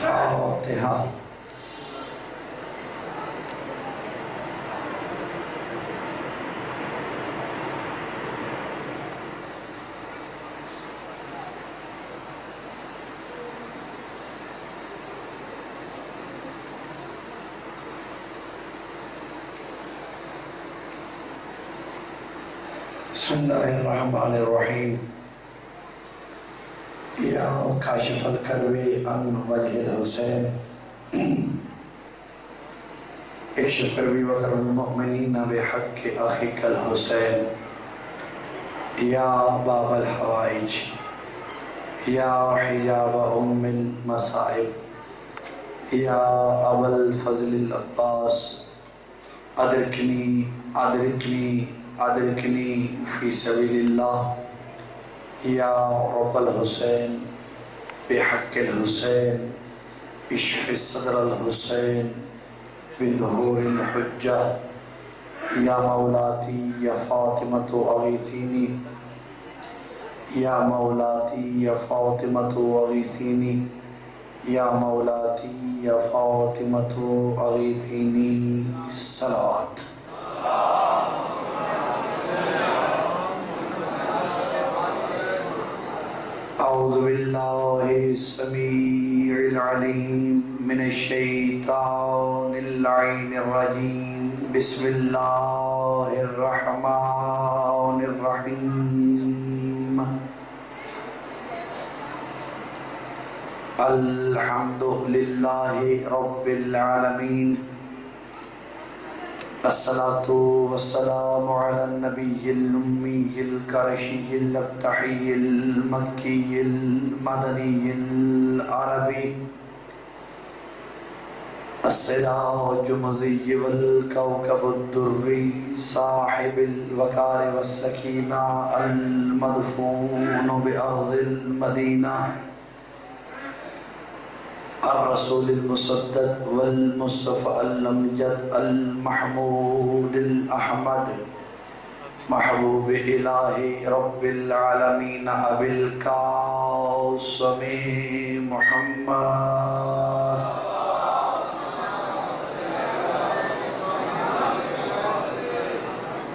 فاتحہ. بسم اللہ الرحمن الرحیم. یا کاشف الکرب عن وجہ الحسین اکشف کروی وکرب المؤمنین بحق اخیک الحسین. یا باب الحوائج یا حجاب ام المصائب یا ابا الفضل العباس ادرکنی ادرکنی ادرکنی فی سبیل اللہ یا رب الحسین بحق الحسین اشف صدر الحسین بظہور الحجہ یا مولاتی یا فاطمۃ اغیثینی یا مولاتی یا فاطمۃ اغیثینی یا مولاتی یا فاطمۃ اغیثینی. صلوات. اعوذ باللہ السمیع العلیم من الشیطان اللعین الرجیم. بسم اللہ الرحمن الرحیم. الحمد للہ رب العالمین. الصلاة والسلام على النبي الأمي القرشي الأبتحي المكي المدني العربي السراج المضيء والكوكب الدري صاحب الوقار والسكينة المدفون بأرض المدينة الرسول المسدد والمصطفى الأمجد المحمود الأحمد محبوب إله رب العالمين أبي القاسم محمد.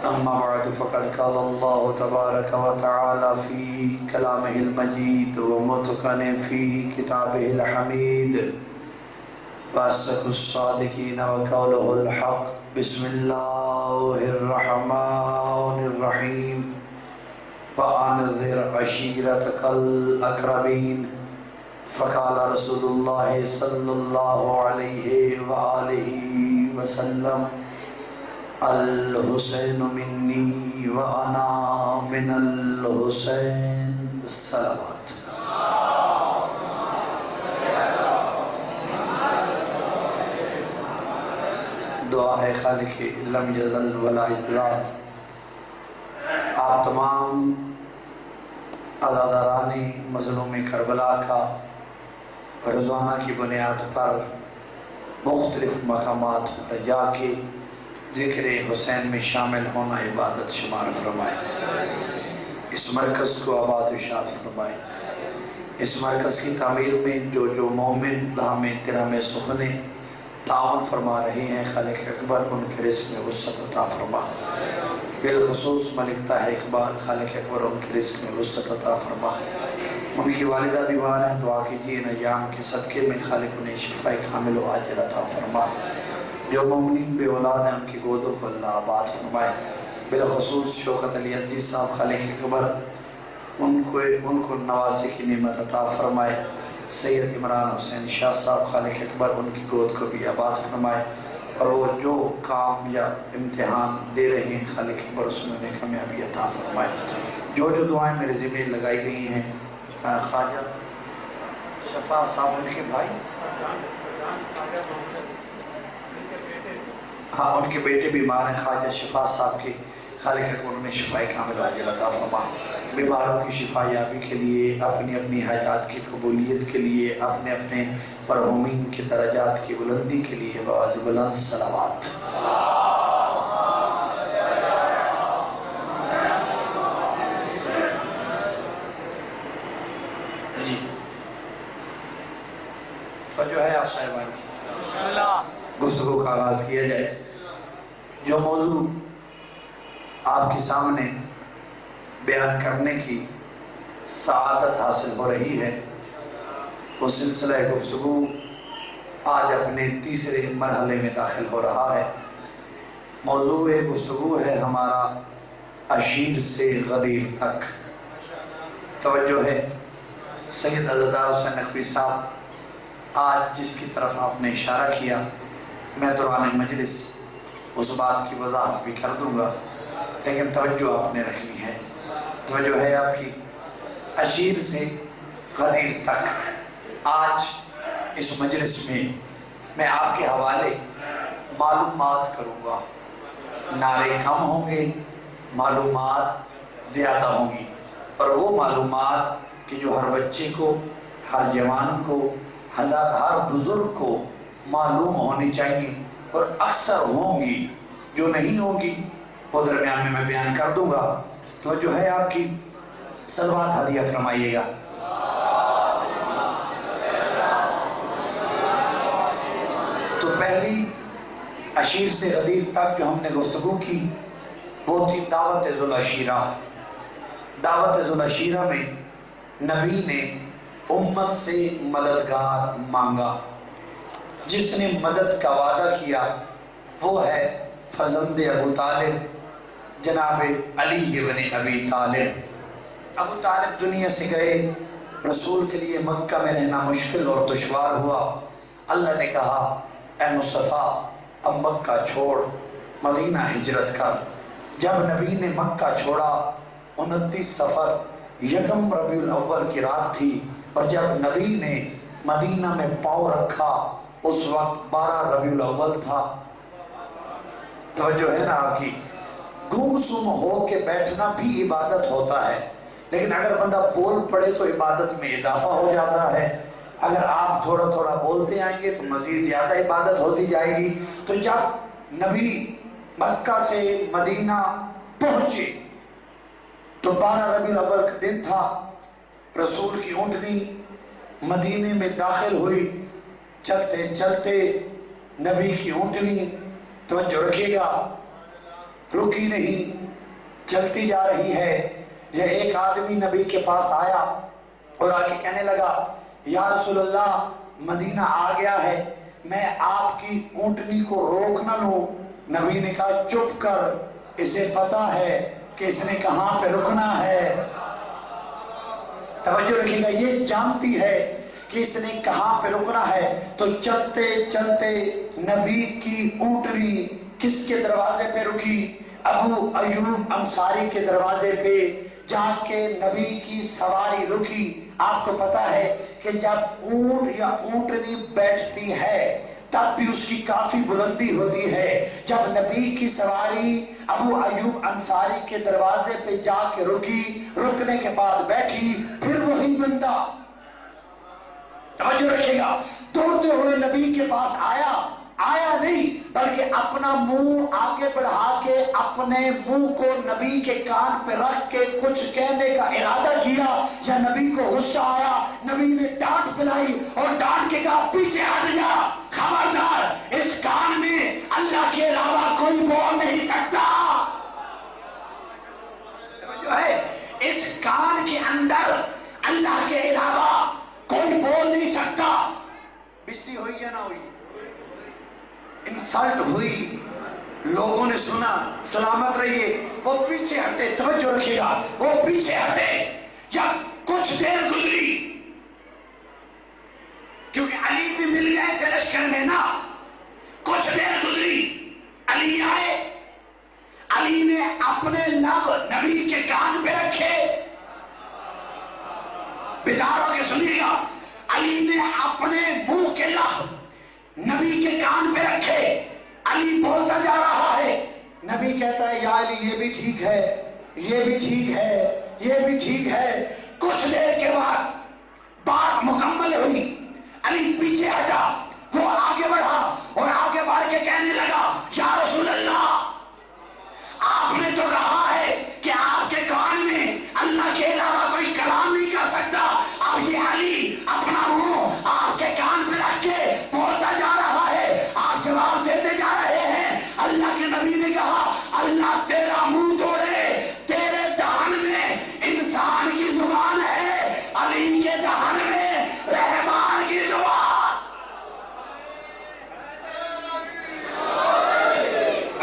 أما بعد فقد قال الله تبارك وتعالى في كلامه المجيد ومتقن في كتابه الحميد وأصدق الصادقين وقوله الحق. بسم الله الرحمن الرحيم. وأنذر عشيرتك الأقربين. فقال رسول الله صلى الله عليه وآله وسلم الحسین منی وانا من الحسین. صلوات. دعا ہے خالق لم یزل ولا یزال. آپ تمام عزاداران مظلوم کربلا کا روزانہ کی بنیاد پر مختلف مقامات پر جا کے ذکر حسین میں شامل ہونا عبادت شمار فرمائے. اس مرکز کو آباد و شاد فرمائے. اس مرکز کی تعمیر میں جو مومن دام ترام سخنے تعاون فرما رہے ہیں خالق اکبر ان کے رزق میں وسعت عطا فرما. بالخصوص ملک طاہر اقبال خالق اکبر ان کے رزق میں وسعت عطا فرما. ان کی والدہ بیمار ہیں، دعا کیجیے ایام کے صدقے میں خالق انہیں شفاء کامل و عاجل عطا فرما. جو مومنین بے اولاد ہیں ان کی گودوں کو اللہ آباد فرمائے. بالخصوص شوکت علی عزیز صاحب خالق اکبر ان کو نوازے کی نعمت عطا فرمائے. سید عمران حسین شاہ صاحب خالق اکبر ان کی گود کو بھی آباد فرمائے. اور وہ جو کام یا امتحان دے رہے ہیں خالق اکبر اس میں انہیں کامیابی عطا فرمائے. جو دعائیں میرے ذمہ لگائی گئی ہیں خواجہ شفا صاحب ان کے بھائی ہاں ان کے بیٹے بیمار ہیں خواجہ شفا صاحب کے خالق کو انہیں شفا کامل عاجل عطا فرما. بیماروں کی شفا یابی کے لیے، اپنی اپنی حاجات کی قبولیت کے لیے، اپنے اپنے مرحومین کے درجات کی بلندی کے لیے بآواز بلند صلوات. جی جو ہے آپ صاحبان کی گفتگو کا آغاز کیا جائے. جو موضوع آپ کے سامنے بیان کرنے کی سعادت حاصل ہو رہی ہے وہ سلسلہ گفتگو آج اپنے تیسرے مرحلے میں داخل ہو رہا ہے. موضوع گفتگو ہے ہمارا عشیر سے غدیر تک. توجہ ہے سید عزادار حسین نقوی صاحب آج جس کی طرف آپ نے اشارہ کیا میں دوران مجلس اس بات کی وضاحت بھی کر دوں گا، لیکن توجہ آپ نے رکھنی ہے. توجہ ہے آپ کی عشیر سے غدیر تک. آج اس مجلس میں آپ کے حوالے معلومات کروں گا. نعرے کم ہوں گے، معلومات زیادہ ہوں گی، اور وہ معلومات کہ جو ہر بچے کو، ہر جوان کو، ہر بزرگ کو معلوم ہونی چاہیے اور اکثر ہوں گی. جو نہیں ہوگی وہ درمیان میں بیان کر دوں گا. تو جو ہے آپ کی صلوات ہدیہ فرمائیے گا. تو پہلی عشیر سے غدیر تک جو ہم نے گفتگو کی وہ تھی دعوت ذوالعشیرہ. دعوت ذوالعشیرہ میں نبی نے امت سے مددگار مانگا. جس نے مدد کا وعدہ کیا وہ ہے فرزند ابو طالب جناب علی ابن ابی طالب. ابو طالب دنیا سے گئے، رسول کے لیے مکہ میں رہنا مشکل اور دشوار ہوا. اللہ نے کہا اے مصطفیٰ اب مکہ چھوڑ، مدینہ ہجرت کر. جب نبی نے مکہ چھوڑا 29 صفر یکم ربیع الاول کی رات تھی، اور جب نبی نے مدینہ میں پاؤں رکھا اس وقت 12 ربیع الاول تھا. توجہ ہے نا آپ کی. گم سم ہو کے بیٹھنا بھی عبادت ہوتا ہے، لیکن اگر بندہ بول پڑے تو عبادت میں اضافہ ہو جاتا ہے. اگر آپ تھوڑا تھوڑا بولتے آئیں گے تو مزید زیادہ عبادت ہوتی جائے گی. تو جب نبی مکہ سے مدینہ پہنچے تو 12 ربیع الاول کا دن تھا. رسول کی اونٹنی مدینے میں داخل ہوئی. چلتے چلتے نبی کی اونٹنی، توجہ رکھیے گا، رکی نہیں، چلتی جا رہی ہے. یہ ایک آدمی نبی کے پاس آیا اور آ کے کہنے لگا یا رسول اللہ مدینہ آ گیا ہے، میں آپ کی اونٹنی کو روک نہ لوں. نبی نے کہا چپ کر، اسے پتا ہے کہ اس نے کہاں پہ رکنا ہے. توجہ رکھیے گا، یہ جانتی ہے کہ اس نے کہاں پہ رکنا ہے. تو چلتے چلتے نبی کی اونٹنی کس کے دروازے پہ رکی؟ ابو ایوب انصاری کے دروازے پہ، جہاں کے نبی کی سواری رکی. آپ کو پتا ہے کہ جب اونٹ یا اونٹنی بیٹھتی ہے تب بھی اس کی کافی بلندی ہوتی ہے. جب نبی کی سواری ابو ایوب انصاری کے دروازے پہ جا کے رکی، رکنے کے بعد بیٹھی، پھر وہی بندہ، توجہ رکھے گا، دوڑتے ہوئے نبی کے پاس آیا نہیں بلکہ اپنا منہ آگے بڑھا کے اپنے منہ کو نبی کے کان پہ رکھ کے کچھ کہنے کا ارادہ کیا. یا نبی کو غصہ آیا، نبی نے ڈانٹ پلائی اور ڈانٹ کے کہا پیچھے ہٹ جا، خبردار اس کان میں اللہ کے علاوہ کوئی بول نہیں سکتا. جو ہے اس کان کے اندر اللہ کے علاوہ کوئی بول نہیں سکتا. بستی ہوئی یا نہ ہوئی، انسلٹ ہوئی، لوگوں نے سنا، سلامت رہیے، وہ پیچھے ہٹے. توجہ رکھیے گا، وہ پیچھے ہٹے. جب کچھ دیر گزری، کیونکہ علی بھی مل گئے تھے لشکر میں نا، کچھ دیر گزری، علی آئے. علی نے اپنے لب نبی کے کان پہ رکھے. بیدار ہو کے سنیے گا، علی نے اپنے منہ کے لب نبی کے کان پہ رکھے. علی بولتا جا رہا ہے نبی کہتا ہے یا علی یہ بھی ٹھیک ہے، یہ بھی ٹھیک ہے، یہ بھی ٹھیک ہے۔ کچھ دیر کے بعد بات مکمل ہوئی، علی پیچھے ہٹا، وہ آگے بڑھا اور آگے بڑھ کے کہنے لگا یا رسول اللہ، آپ نے تو کہا ہے کہ آپ کے کان میں اللہ کے علاوہ کوئی کلام نہیں کر سکتا، اب یہ علی اپنا منہ آپ کے کان پہ رکھ کے بولتا جا رہا ہے، آپ جواب دیتے جا رہے ہیں۔ اللہ کے نبی نے کہا اللہ تیرا منہ توڑے، تیرے دہن میں انسان کی زبان ہے، علی کے دہن میں رحمان کی زبان۔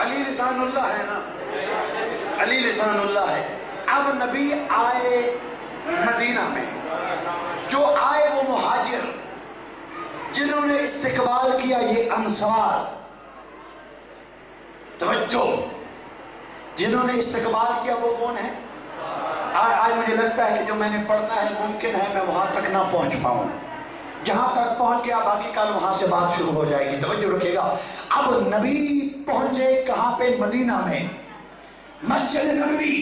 علی لسان اللہ ہے نا، علی لسان اللہ ہے۔ اب نبی آئے مدینہ میں، جو آئے وہ مہاجر جنہوں نے استقبال کیا، یہ انصار، توجہ، جنہوں نے استقبال کیا وہ کون ہے؟ آج مجھے لگتا ہے کہ جو میں نے پڑھنا ہے ممکن ہے میں وہاں تک نہ پہنچ پاؤں، جہاں تک پہنچ گیا باقی کل وہاں سے بات شروع ہو جائے گی، توجہ رکھیے گا۔ اب نبی پہنچے کہاں پہ؟ مدینہ میں، مسجد نبوی۔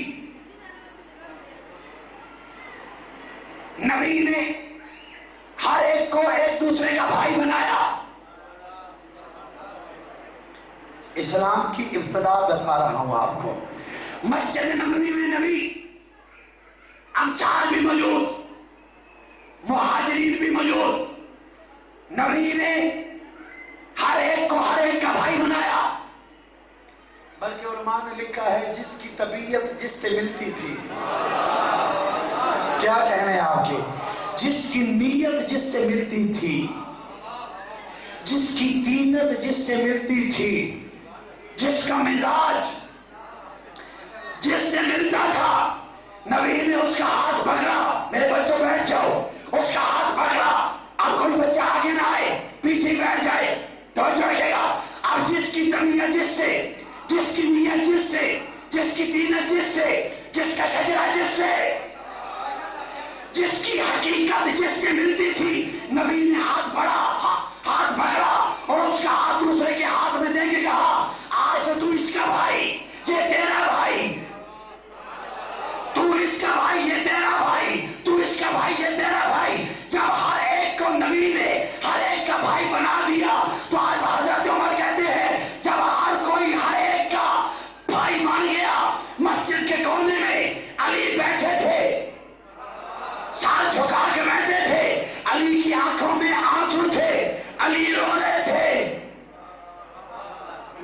نبی نے ہر ایک کو ایک دوسرے کا بھائی بنایا۔ اسلام کی ابتدا بتا رہا ہوں آپ کو۔ مسجد نبوی میں نبی انصار بھی موجود، مہاجرین بھی موجود، نبی نے ہر ایک کو ہر ایک کا بھائی بنایا، بلکہ علماء نے لکھا ہے جس کی طبیعت جس سے ملتی تھی، کیا کہنے ہیں آپ کے، جس کی نیت جس سے ملتی تھی، جس کی تینت جس سے ملتی تھی، جس کا مزاج جس سے ملتا تھا، نبی نے اس کا ہاتھ پکڑا، میرے بچوں بیٹھ جاؤ، اس کا ہاتھ پکڑا، اب کوئی بچہ آگے نہ آئے، پیچھے بیٹھ جائے، توجہ رکھے گا۔ اب جس کی طبیعت جس سے، جس کی نیت جس سے، جس کی تینت جس سے، جس کا شجرہ جس سے، جس کی حقیقت جس سے ملتی تھی، نبی نے ہاتھ بڑھا، ہاتھ پکڑا اور اس کا ہاتھ دوسرے کے ہاتھ میں دے کے کہا آج سے تو اس کا بھائی، یہ تیرا بھائی، تو اس کا بھائی یہ تیرا بھائی، تو اس کا بھائی یہ تیرا بھائی۔ جب ہر ایک کو نبی نے ہر ایک کا بھائی بنا دیا تو آج حضرت عمر کہتے ہیں جب ہر کوئی ہر ایک کا بھائی مان گیا، مسجد کے کونے میں علی بیٹھے تھے، سال جھکا کے بیٹھے تھے، علی کی آنکھوں میں آنسو تھے، علی رو رہے تھے۔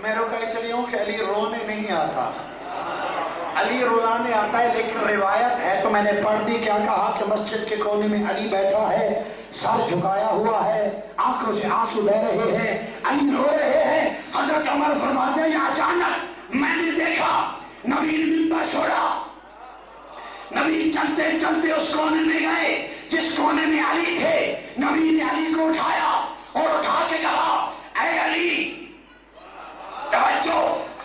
میں روکا اس لیے ہوں کہ علی رونے نہیں آتا، علی رلانے آتا ہے، لیکن روایت ہے تو میں نے پڑھ دی، کیا کہا کہ مسجد کے کونے میں علی بیٹھا ہے، سر جھکایا ہوا ہے، آنکھوں سے آنسو بہ رہے ہیں، علی رو رہے ہیں۔ حضرت عمر فرماتے ہیں اچانک میں نے دیکھا نبی نے منبر چھوڑا، نبی چلتے چلتے اس کونے میں گئے جس کونے میں علی تھے، نبی نے علی کو اٹھایا اور اٹھا کے کہا اے علی، توجہ،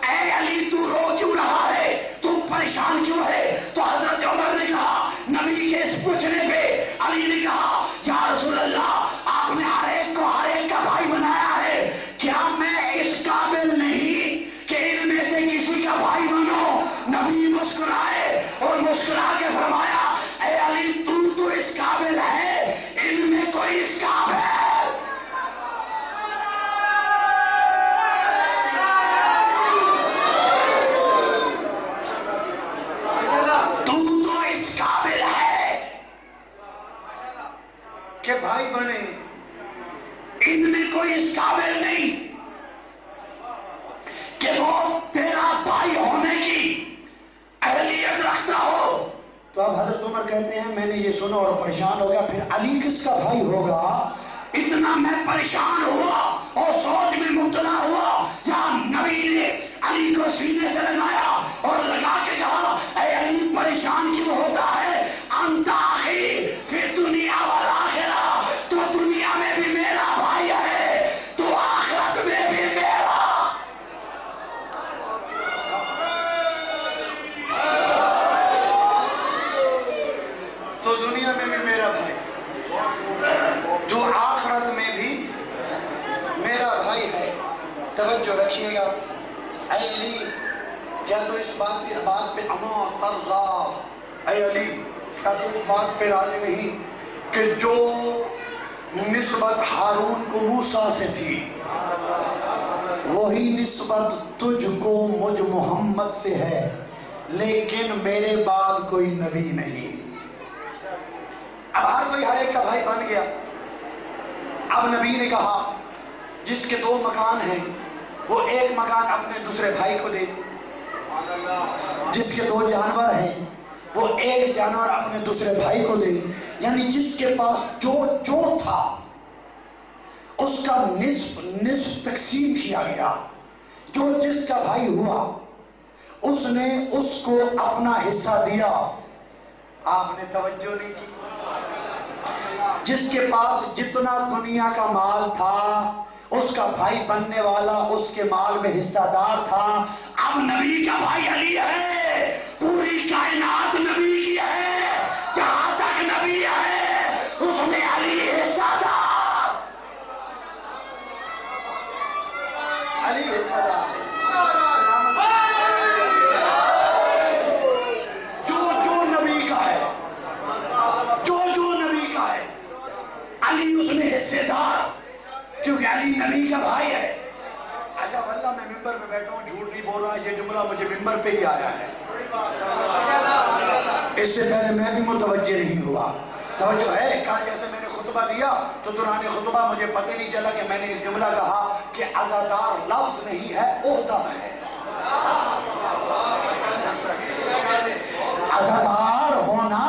اے علی تو رو کیوں رہا ہے، تو پریشان کیوں ہے؟ تو حضرت عمر نے کہا، نبی کے اس پوچھنے پہ علی نے کہا یا رسول اللہ، آپ نے ہر ایک کو ہر ایک کا بھائی بنایا ہے، کیا میں اس قابل نہیں کہ ان میں سے کسی کا بھائی بنوں؟ نبی مسکرائے اور مسکرا کے فرمایا اے علی تو اس قابل ہے، ان میں کوئی اس قابل، کہ بھائی بنے، ان میں کوئی اس قابل نہیں کہ وہ تیرا بھائی ہونے کی اہلیت رکھتا ہو۔ تو اب حضرت عمر کہتے ہیں میں نے یہ سنا اور پریشان ہو گیا، پھر علی کس کا بھائی ہوگا؟ اتنا میں پریشان ہوا اور سوچ میں مبتلا ہوا، جہاں نبی نے علی کو سینے سے لگایا اور لگا کے کہا اے علی پریشان کیوں ہوتا ہے، انت اخی فی دنیا والآخرہ، تو دنیا میں بھی میرا بھائی ہے تو آخرت میں بھی میرا۔ تو دنیا میں بھی میرا بھائی، جو آخرت میں بھی میرا بھائی ہے۔ توجہ رکھیے گا، علی کیا تو اس بات پہ اما ترضا، اے علی کیا تو اس بات پہ راضی نہیں کہ جو نسبت ہارون کو موسیٰ سے تھی وہی نسبت تجھ کو مجھ محمد سے ہے، لیکن میرے بعد کوئی نبی نہیں۔ اب ہر کوئی ہر ایک کا بھائی بن گیا۔ اب نبی نے کہا جس کے 2 مکان ہیں وہ ایک مکان اپنے دوسرے بھائی کو دے، جس کے 2 جانور ہیں وہ ایک جانور اپنے دوسرے بھائی کو دے، یعنی جس کے پاس جو تھا اس کا نصف تقسیم کیا گیا۔ جو جس کا بھائی ہوا اس نے اس کو اپنا حصہ دیا۔ آپ نے توجہ نہیں کی؟ جس کے پاس جتنا دنیا کا مال تھا اس کا بھائی بننے والا اس کے مال میں حصہ دار تھا۔ اب نبی کا بھائی علی ہے، پوری کائنات نبی کی ہے، جہاں تک نبی ہے اس میں علی حصہ دار، علی حصہ دار۔ جو نبی کا ہے، جو نبی کا ہے علی اس میں حصے دار، کیونکہ علی نبی کا بھائی ہے۔ اچھا واللہ میں ممبر پہ بیٹھا ہوں، جھوٹ نہیں بول رہا، یہ جملہ مجھے ممبر پہ ہی آیا ہے، اس سے پہلے میں بھی متوجہ نہیں ہوا۔ توجہ ہے؟ کل جیسے میں نے خطبہ دیا تو دوران خطبہ مجھے پتہ نہیں چلا کہ میں نے ایک جملہ کہا کہ عزادار لفظ نہیں ہے، عہدہ ہے۔ عزادار ہونا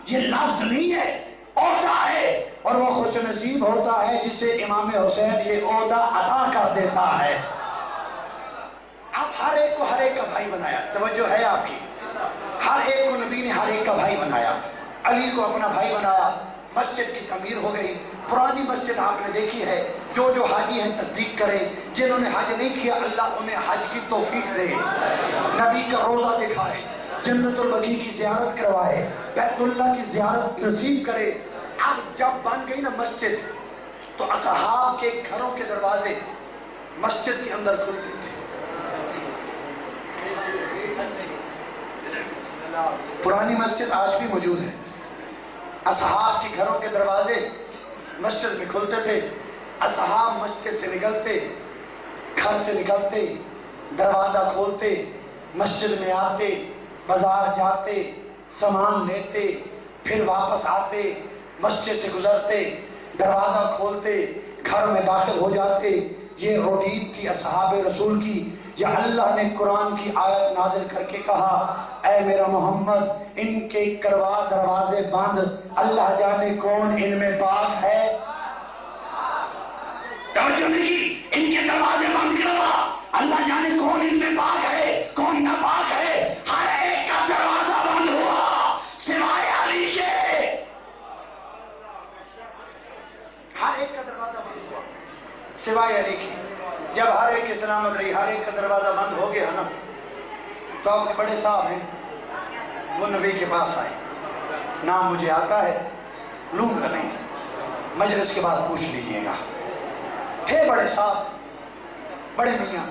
یہ لفظ نہیں ہے، عہدہ ہے، اور وہ خوش نصیب ہوتا ہے جسے امام حسین یہ عہدہ ادا کر دیتا ہے۔ اب ہر ایک کو ہر ایک کا بھائی بنایا، توجہ ہے آپ کی؟ ہر ایک کو نبی نے ہر ایک کا بھائی بنایا۔ علی کو اپنا بھائی بنایا، مسجد کی تعمیر ہو گئی۔ پرانی مسجد آپ نے دیکھی ہے، جو حاجی ہیں تصدیق کریں، جنہوں نے حج نہیں کیا اللہ انہیں حج کی توفیق دے، نبی کا روضہ دکھائے، جنت البقیع کی زیارت کروائے، بیت اللہ کی زیارت نصیب کرے۔ اب جب بن گئی نا مسجد تو اصحاب کے گھروں کے دروازے مسجد کے اندر کھلتے تھے۔ پرانی مسجد آج بھی موجود ہے، اصحاب کے گھروں کے دروازے مسجد میں کھلتے تھے۔ اصحاب مسجد سے نکلتے، گھر سے نکلتے، دروازہ کھولتے، مسجد میں آتے، بازار جاتے، سامان لیتے، پھر واپس آتے، مسجد سے گزرتے، دروازہ کھولتے، گھر میں داخل ہو جاتے۔ یہ روٹین تھی اصحاب رسول کی۔ یا اللہ نے قرآن کی آیت نازل کر کے کہا اے میرا محمد ان کے کروا دروازے بند، اللہ جانے کون ان میں پاک ہے۔ توجہ نہیں، ان کے دروازے بند کروا، اللہ جانے کون ان میں پاک ہے کون نہ پاک ہے۔ ہر ایک کا دروازہ بند ہوا سوائے علی کے، ہر ایک کا دروازہ بند ہوا سوائے علی کی۔ جب ہر ایک کی سلامت رہی، ہر ایک کا دروازہ بند ہو گیا نا، تو آپ کے بڑے صاحب ہیں وہ نبی کے پاس آئے، نام مجھے آتا ہے لوں گا نہیں، مجلس کے بعد پوچھ لیجئے گا۔ تھے بڑے صاحب، بڑے میاں،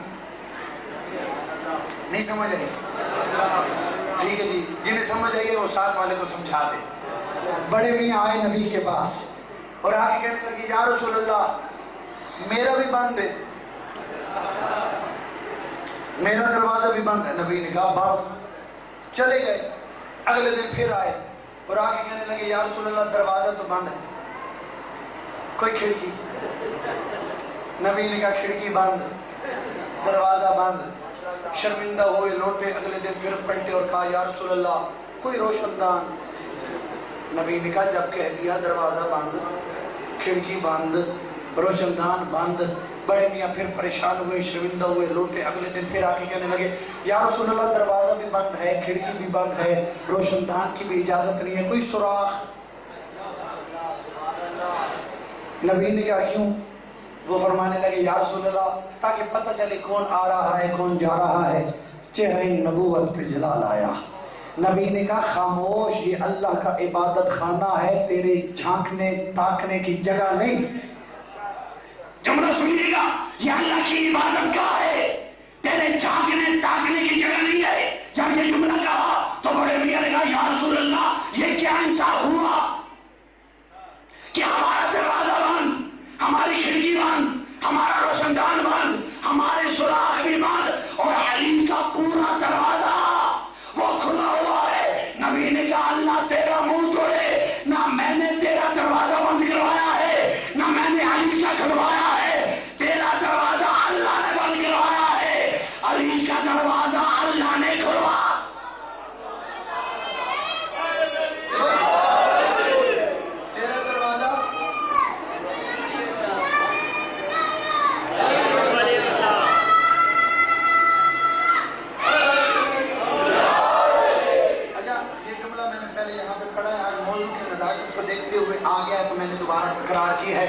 نہیں سمجھ آئی؟ ٹھیک ہے جی، جنہیں سمجھ آئیے وہ ساتھ والے کو سمجھا دے۔ بڑے میاں آئے نبی کے پاس اور آگے کہنے لگے یا رسول اللہ میرا بھی بند ہے، میرا دروازہ بھی بند ہے۔ نبی نے کہا بند، چلے گئے۔ اگلے دن پھر آئے اور آگے کہنے لگے یا رسول اللہ دروازہ تو بند ہے، کوئی کھڑکی؟ نبی نے کہا کھڑکی بند، دروازہ بند۔ شرمندہ ہوئے لوٹے، اگلے دن پھر پلٹے اور کہا یا رسول اللہ کوئی روشن دان؟ نبی نے کہا جب کہہ دیا دروازہ بند، کھڑکی بند، روشن دان بند۔ بڑے میاں پھر پریشان ہوئے، شرمندہ ہوئے لوٹے، اگلے دن پھر آ کے کہنے لگے یا رسول اللہ دروازہ بھی بند ہے، کھڑکی بھی بند ہے، روشن دان کی بھی اجازت نہیں ہے، کوئی سوراخ؟ نبی نے کہا کیوں؟ وہ فرمانے لگے یا رسول اللہ تاکہ پتہ چلے کون آ رہا ہے کون جا رہا ہے۔ چہرہ نبوت پہ جلال آیا۔ نبی نے کہا خاموش، یہ اللہ کا عبادت خانہ ہے، تیرے جھانکنے تاکنے کی جگہ نہیں۔ جملہ سنیے گا، یہ اللہ کی عبادت گاہ ہے، تیرے جھانکنے تاکنے کی جگہ نہیں ہے۔ یہ جملہ کہا تو بڑے میاں نے کہا یا رسول اللہ یہ کیا انصاف ہوا کہ ہمارا دروازہ بند، ہماری کھڑکی بند، ہمارا روشن دان بند، ہمارے سوراخ بھی بند، اور علی کا پورا دروازہ وہ کھلا ہوا ہے۔ نبی نے کہا اللہ تیرا منہ توڑے، نہ میں نے تیرا دروازہ بند کروایا ہے، نہ میں نے علی کا کھلوایا ہے، تیرا دروازہ اللہ نے بند کروایا ہے، علی کا دروازہ اللہ نے کھلوایا۔ تکرار کی ہے۔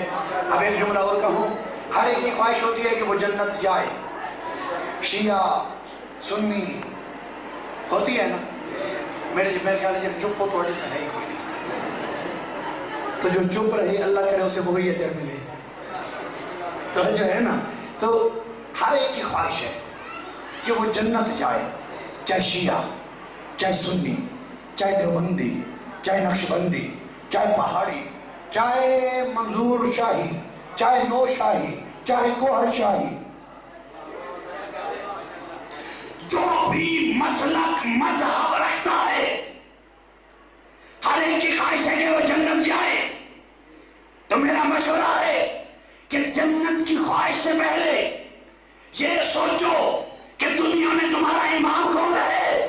اب ایک جملہ اور کہوں، ہر ایک کی خواہش ہوتی ہے کہ وہ جنت جائے، شیعہ سنی ہوتی ہے نا، میرے خیال ہے جب چپ ہو تو جنت ہے ہی کوئی نہیں، تو جو چپ رہے اللہ کرے اسے وہی اجر ملے، تو جو ہے نا، تو ہر ایک کی خواہش ہے کہ وہ جنت جائے، چاہے شیعہ، چاہے سنی، چاہے دیوبندی، چاہے نقشبندی، چاہے پہاڑی، چاہے منظور شاہی، چاہے نو شاہی، چاہے گوہر شاہی، جو بھی مسلک مذہب رکھتا ہے، ہر ایک کی خواہش ہے کہ وہ جنت جائے۔ تو میرا مشورہ ہے کہ جنت کی خواہش سے پہلے یہ سوچو کہ دنیا میں تمہارا امام کون ہے،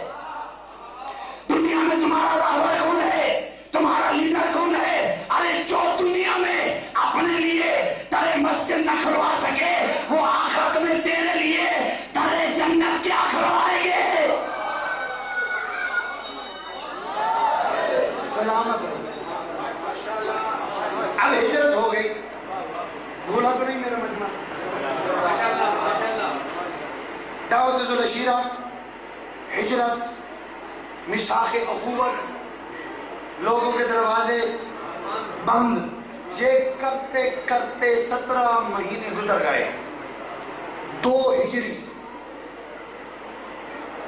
دنیا میں تمہارا راہبر کون ہے، تمہارا لیڈر کون ہے۔ ارے جو دنیا میں اپنے لیے در مسجد نہ کھلوا سکے وہ آخرت میں تیرے لیے در جنت کیا کھلوائیں گے۔ سلامت اب ہجرت ہو گئی، بھولا تو نہیں میرا مجمع، دعوت ذو العشیرہ، ہجرت، میثاق اخوت، لوگوں کے دروازے بند، یہ کرتے کرتے 17 مہینے گزر گئے، 2 ہجری،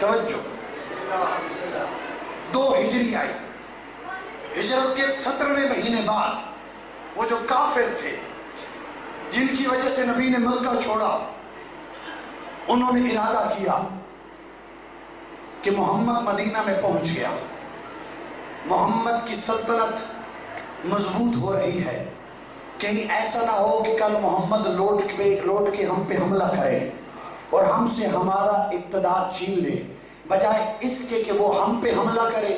توجہ 2 ہجری آئی، ہجرت کے 17ویں مہینے بعد وہ جو کافر تھے جن کی وجہ سے نبی نے مکہ چھوڑا، انہوں نے ارادہ کیا کہ محمد مدینہ میں پہنچ گیا، محمد کی سلطنت مضبوط ہو رہی ہے، کہیں ایسا نہ ہو کہ کل محمد لوٹ کے ہم پہ حملہ کرے اور ہم سے ہمارا اقتدار چھین لے، بجائے اس کے کہ وہ ہم پہ حملہ کرے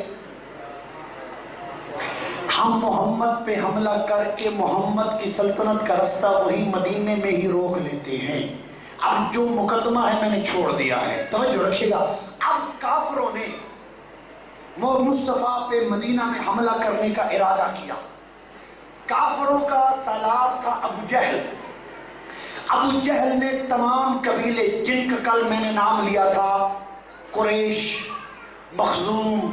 ہم محمد پہ حملہ کر کے محمد کی سلطنت کا رستہ وہی مدینے میں ہی روک لیتے ہیں۔ اب جو مقدمہ ہے میں نے چھوڑ دیا ہے، توجہ رکھیے گا۔ اب کافروں نے وہ مصطفیٰ پہ مدینہ میں حملہ کرنے کا ارادہ کیا۔ کافروں کا سالار تھا ابو جہل۔ ابو جہل نے تمام قبیلے جن کا کل میں نے نام لیا تھا، قریش، مخزوم،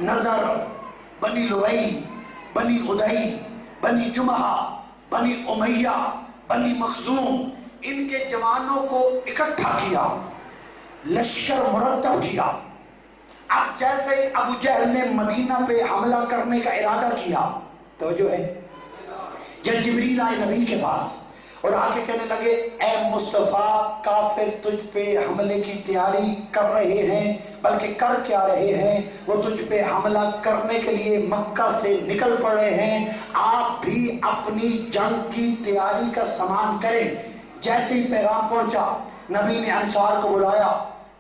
نذر، بنی لوئی، بنی خدئی، بنی جمحہ، بنی امیہ، بنی مخزوم، ان کے جوانوں کو اکٹھا کیا، لشکر مرتب کیا۔ اب جیسے ابو جہل نے مدینہ پہ حملہ کرنے کا ارادہ کیا، توجہ ہے، جب جبریل آئے نبی کے پاس اور آ کے کہنے لگے اے مصطفیٰ، کافر تجھ پہ حملے کی تیاری کر رہے ہیں، بلکہ کر کیا رہے ہیں، وہ تجھ پہ حملہ کرنے کے لیے مکہ سے نکل پڑے ہیں، آپ بھی اپنی جنگ کی تیاری کا سامان کریں۔ جیسے ہی پیغام پہنچا، نبی نے انصار کو بلایا،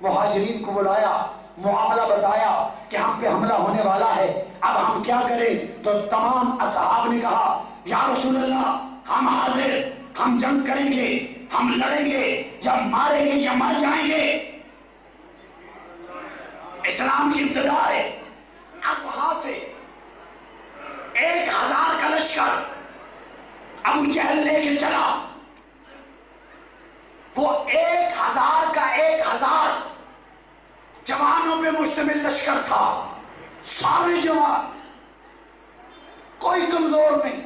مہاجرین کو بلایا، معاملہ بتایا کہ ہم پہ حملہ ہونے والا ہے، اب ہم کیا کریں؟ تو تمام اصحاب نے کہا یا رسول اللہ، ہم حاضر، ہم جنگ کریں گے، ہم لڑیں گے، یا ماریں گے یا مر جائیں گے۔ اسلام کی ابتدا ہے۔ اب وہاں سے 1000 کا لشکر ابو جہل لے کے چلا، وہ 1000 کا 1000 جوانوں پہ مشتمل لشکر تھا، سارے جوان، کوئی کمزور نہیں،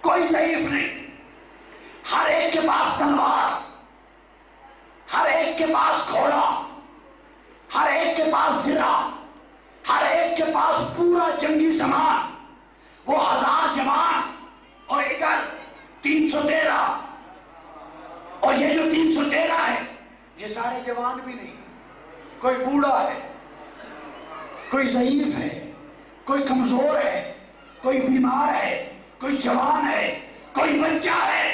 کوئی ضعیف نہیں، ہر ایک کے پاس تلوار، ہر ایک کے پاس گھوڑا، ہر ایک کے پاس 313، اور یہ جو 313 ہے یہ سارے جوان بھی نہیں، کوئی بوڑھا ہے، کوئی ضعیف ہے، کوئی کمزور ہے، کوئی بیمار ہے، کوئی جوان ہے، کوئی بچہ ہے۔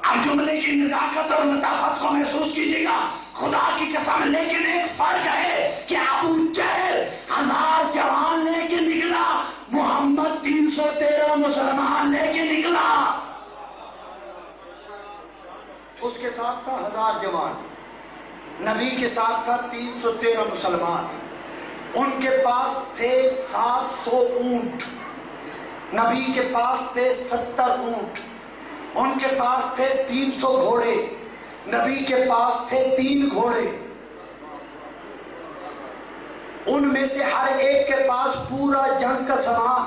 اب جملے کی نزاکت اور لطافت کو محسوس کیجیے گا، خدا کی قسم، لیکن ایک فرق ہے کہ ابو جہل 1000 جوان لے کے نکلا، محمد 313 مسلمان لے کے نکلا۔ اس کے ساتھ تھا 1000 جوان، نبی کے ساتھ تھا 313 مسلمان۔ ان کے پاس تھے 700 اونٹ، نبی کے پاس تھے 70 اونٹ۔ ان کے پاس تھے 300 گھوڑے، نبی کے پاس تھے 3 گھوڑے۔ ان میں سے ہر ایک کے پاس پورا جنگ کا سامان،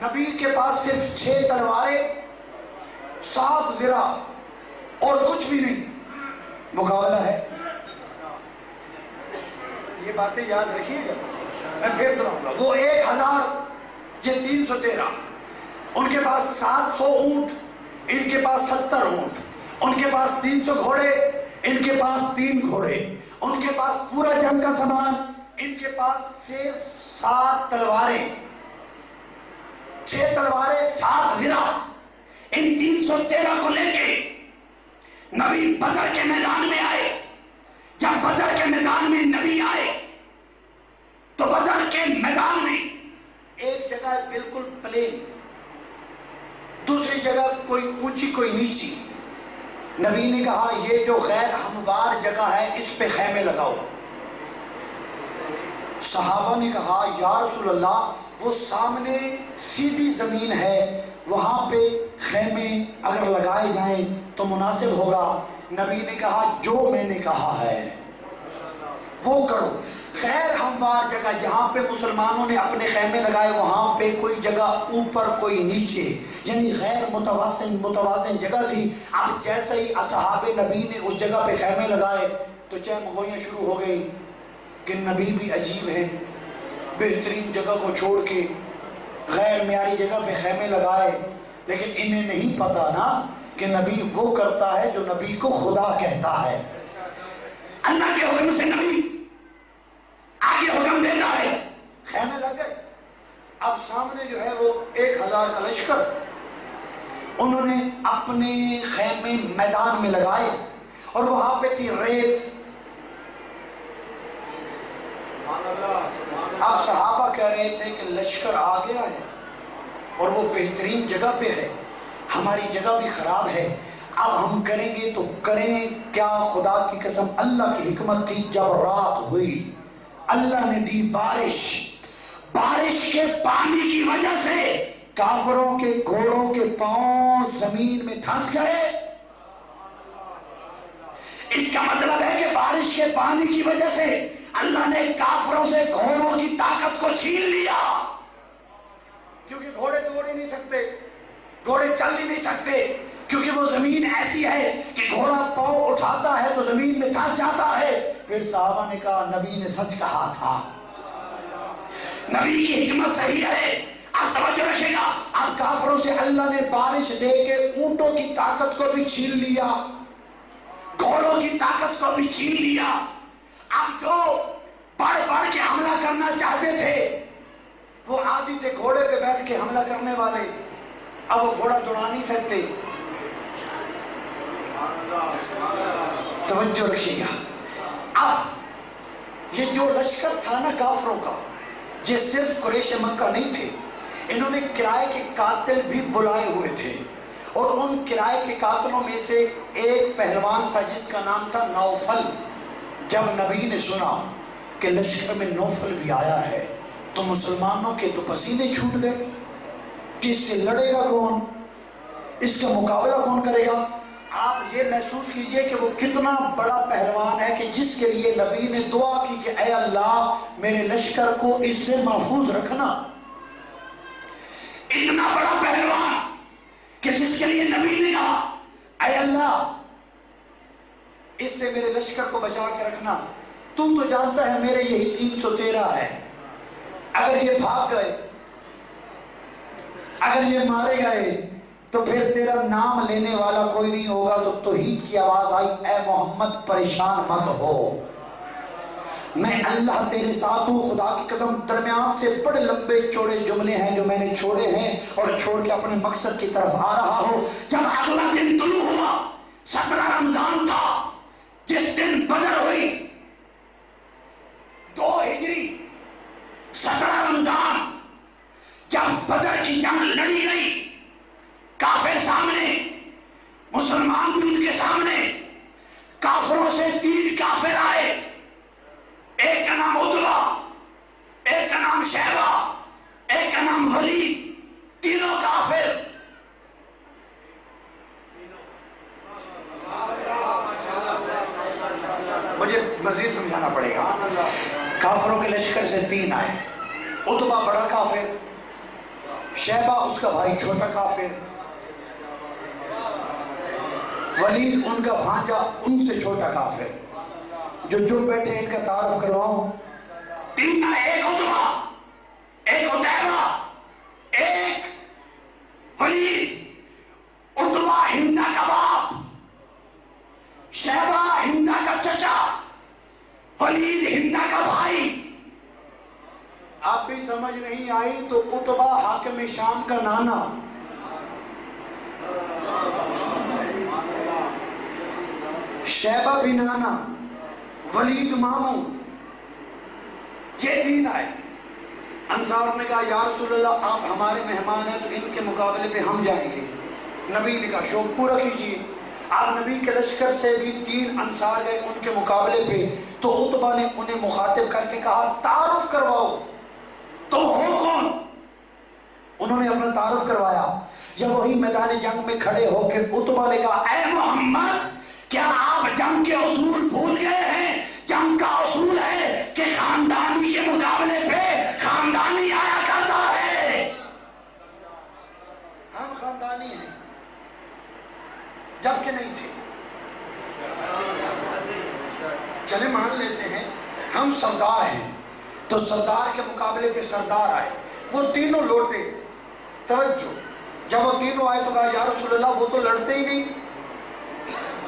نبی کے پاس صرف 6 تلواریں، 7 زرہ اور کچھ بھی نہیں۔ مقابلہ ہے، یہ باتیں یاد رکھیے گا، میں پھر دہراؤں گا۔ وہ 1000، یہ 313۔ ان کے پاس 700 اونٹ، ان کے پاس 70 اونٹ، ان کے پاس 300 گھوڑے، ان کے پاس 3 گھوڑے، ان کے پاس پورا جنگ کا سامان، ان کے پاس صرف 7 تلواریں، 6 تلواریں، 7 زرہ۔ ان 313 کو لے کے نبی بدر کے میدان میں آئے۔ جب بدر کے میدان میں نبی آئے تو بدر کے میدان میں ایک جگہ بالکل پلین، دوسری جگہ کوئی اونچی کوئی نیچی۔ نبی نے کہا یہ جو غیر ہموار جگہ ہے اس پہ خیمے لگاؤ۔ صحابہ نے کہا یا رسول اللہ وہ سامنے سیدھی زمین ہے، وہاں پہ خیمے اگر لگائے جائیں تو مناسب ہوگا۔ نبی نے کہا جو میں نے کہا ہے وہ کرو۔ غیر ہموار جگہ جہاں پہ مسلمانوں نے اپنے خیمے لگائے وہاں پہ کوئی جگہ اوپر کوئی نیچے، یعنی غیر متوازن جگہ تھی۔ اب جیسے ہی اصحاب نبی نے اس جگہ پہ خیمے لگائے تو چہمگوئیاں شروع ہو گئی کہ نبی بھی عجیب ہیں، بہترین جگہ کو چھوڑ کے غیر معیاری جگہ پہ خیمے لگائے۔ لیکن انہیں نہیں پتا نا کہ نبی وہ کرتا ہے جو نبی کو خدا کہتا ہے۔ اللہ کے حکم سے نبی آگے حکم دیتا ہے، خیمے لگ گئے۔ اب سامنے جو ہے وہ 1000 کا لشکر، انہوں نے اپنے خیمے میدان میں لگائے اور وہاں پہ تھی ریت۔ اب صحابہ کہہ رہے تھے کہ لشکر آ گیا ہے اور وہ بہترین جگہ پہ ہے، ہماری جگہ بھی خراب ہے، اب ہم کریں گے تو کریں کیا؟ خدا کی قسم اللہ کی حکمت تھی، جب رات ہوئی اللہ نے دی بارش، بارش کے پانی کی وجہ سے کافروں کے گھوڑوں کے پاؤں زمین میں دھنس گئے۔ اس کا مطلب ہے کہ بارش کے پانی کی وجہ سے اللہ نے کافروں سے گھوڑوں کی طاقت کو چھین لیا، کیونکہ گھوڑے دوڑ ہی نہیں سکتے، گھوڑے چل ہی نہیں سکتے، کیونکہ وہ زمین ایسی ہے کہ گھوڑا پاؤں اٹھاتا ہے تو زمین میں دھنس جاتا ہے۔ پھر صحابہ نے کہا نبی نے سچ کہا تھا، نبی کی حکمت صحیح ہے۔ اب توجہ رکھے گا، اب کافروں سے اللہ نے بارش دے کے اونٹوں کی طاقت کو بھی چھین لیا، گھوڑوں کی طاقت کو بھی چھین لیا۔ اب جو بڑھ بڑھ کے حملہ کرنا چاہتے تھے وہ آدھی تھے گھوڑے پہ بیٹھ کے حملہ کرنے والے، اب وہ گھوڑا دوڑا نہیں سکتے۔ توجہ رکھیے گا، اب یہ جو لشکر تھا نا کافروں کا، یہ صرف قریش مکہ نہیں تھے، انہوں نے کرائے کے قاتل بھی بلائے ہوئے تھے، اور ان کرائے کے قاتلوں میں سے ایک پہلوان تھا جس کا نام تھا نوفل۔ جب نبی نے سنا کہ لشکر میں نوفل بھی آیا ہے تو مسلمانوں کے تو پسینے چھوٹ گئے کہ اس سے لڑے گا کون، اس کا مقابلہ کون کرے گا۔ آپ یہ محسوس کیجئے کہ وہ کتنا بڑا پہلوان ہے کہ جس کے لیے نبی نے دعا کی کہ اے اللہ میرے لشکر کو اس سے محفوظ رکھنا۔ اتنا بڑا پہلوان کہ جس کے لیے نبی نے کہا اے اللہ اس سے میرے لشکر کو بچا کے رکھنا، تو جانتا ہے میرے یہی 313 ہے، اگر یہ بھاگ گئے، اگر یہ مارے گئے تو پھر تیرا نام لینے والا کوئی نہیں ہوگا، تو توحید کی آواز آئی، اے محمد پریشان مت ہو، میں اللہ تیرے ساتھ ہوں۔ خدا کی قسم درمیان سے بڑے لمبے چوڑے جملے ہیں جو میں نے چھوڑے ہیں اور چھوڑ کے اپنے مقصد کی طرف آ رہا ہوں۔ جب اگلا دن طلوع ہوا، 17 رمضان تھا، جس دن بدر ہوئی، 2 ہجری 17 رمضان، جب بدر کی جنگ لڑی گئی، کافر سامنے، مسلمان بھی ان کے سامنے، کافروں سے 3 کافر آئے، ایک کا نام عتبہ، ایک کا نام شیبہ، ایک کا نام ولید، تینوں کافر۔ مجھے مزید سمجھانا پڑے گا۔ کافروں کے لشکر سے 3 آئے، عتبہ بڑا کافر، شیبہ اس کا بھائی چھوٹا کافر، ولید ان کا بھانجا ان سے چھوٹا کافر۔ جو بیٹھے ان کا تعارف کرواؤں۔ 3 آئے، ایک عتبہ، ایک عتیبہ، ایک ولید۔ عتبہ ہندا کا باپ، شیبہ ہندا کا چچا، ولید ہندا کا بھائی۔ آپ بھی سمجھ نہیں آئی تو عتبہ حاکم شام کا نانا، شیبہ بھی نانا، ولید ماموں۔ یہ 3 آئے۔ انصار نے کہا یا رسول اللہ آپ ہمارے مہمان ہیں تو ان کے مقابلے پہ ہم جائیں گے۔ نبی نے کہا شوق پورا کیجیے۔ آپ نبی کے لشکر سے بھی 3 انصار گئے ان کے مقابلے پہ، تو عتبہ نے انہیں مخاطب کر کے کہا تعارف کرواؤ، تم ہو کون؟ انہوں نے اپنا تعارف کروایا۔ جب وہی میدان جنگ میں کھڑے ہو کے عتبہ نے کہا اے محمد، کیا آپ جنگ کے اصول بھول گئے ہیں؟ جنگ کا اصول ہے کہ خاندانی کے مقابلے پہ خاندانی آیا کرتا ہے۔ ہم خاندانی ہیں جبکہ نہیں تھے، چلے مان لیتے ہیں ہم سردار ہیں، تو سردار کے مقابلے پہ سردار آئے، وہ تینوں لوٹے۔ توجہ، جب وہ تینوں آئے تو کہا یا رسول اللہ وہ تو لڑتے ہی نہیں۔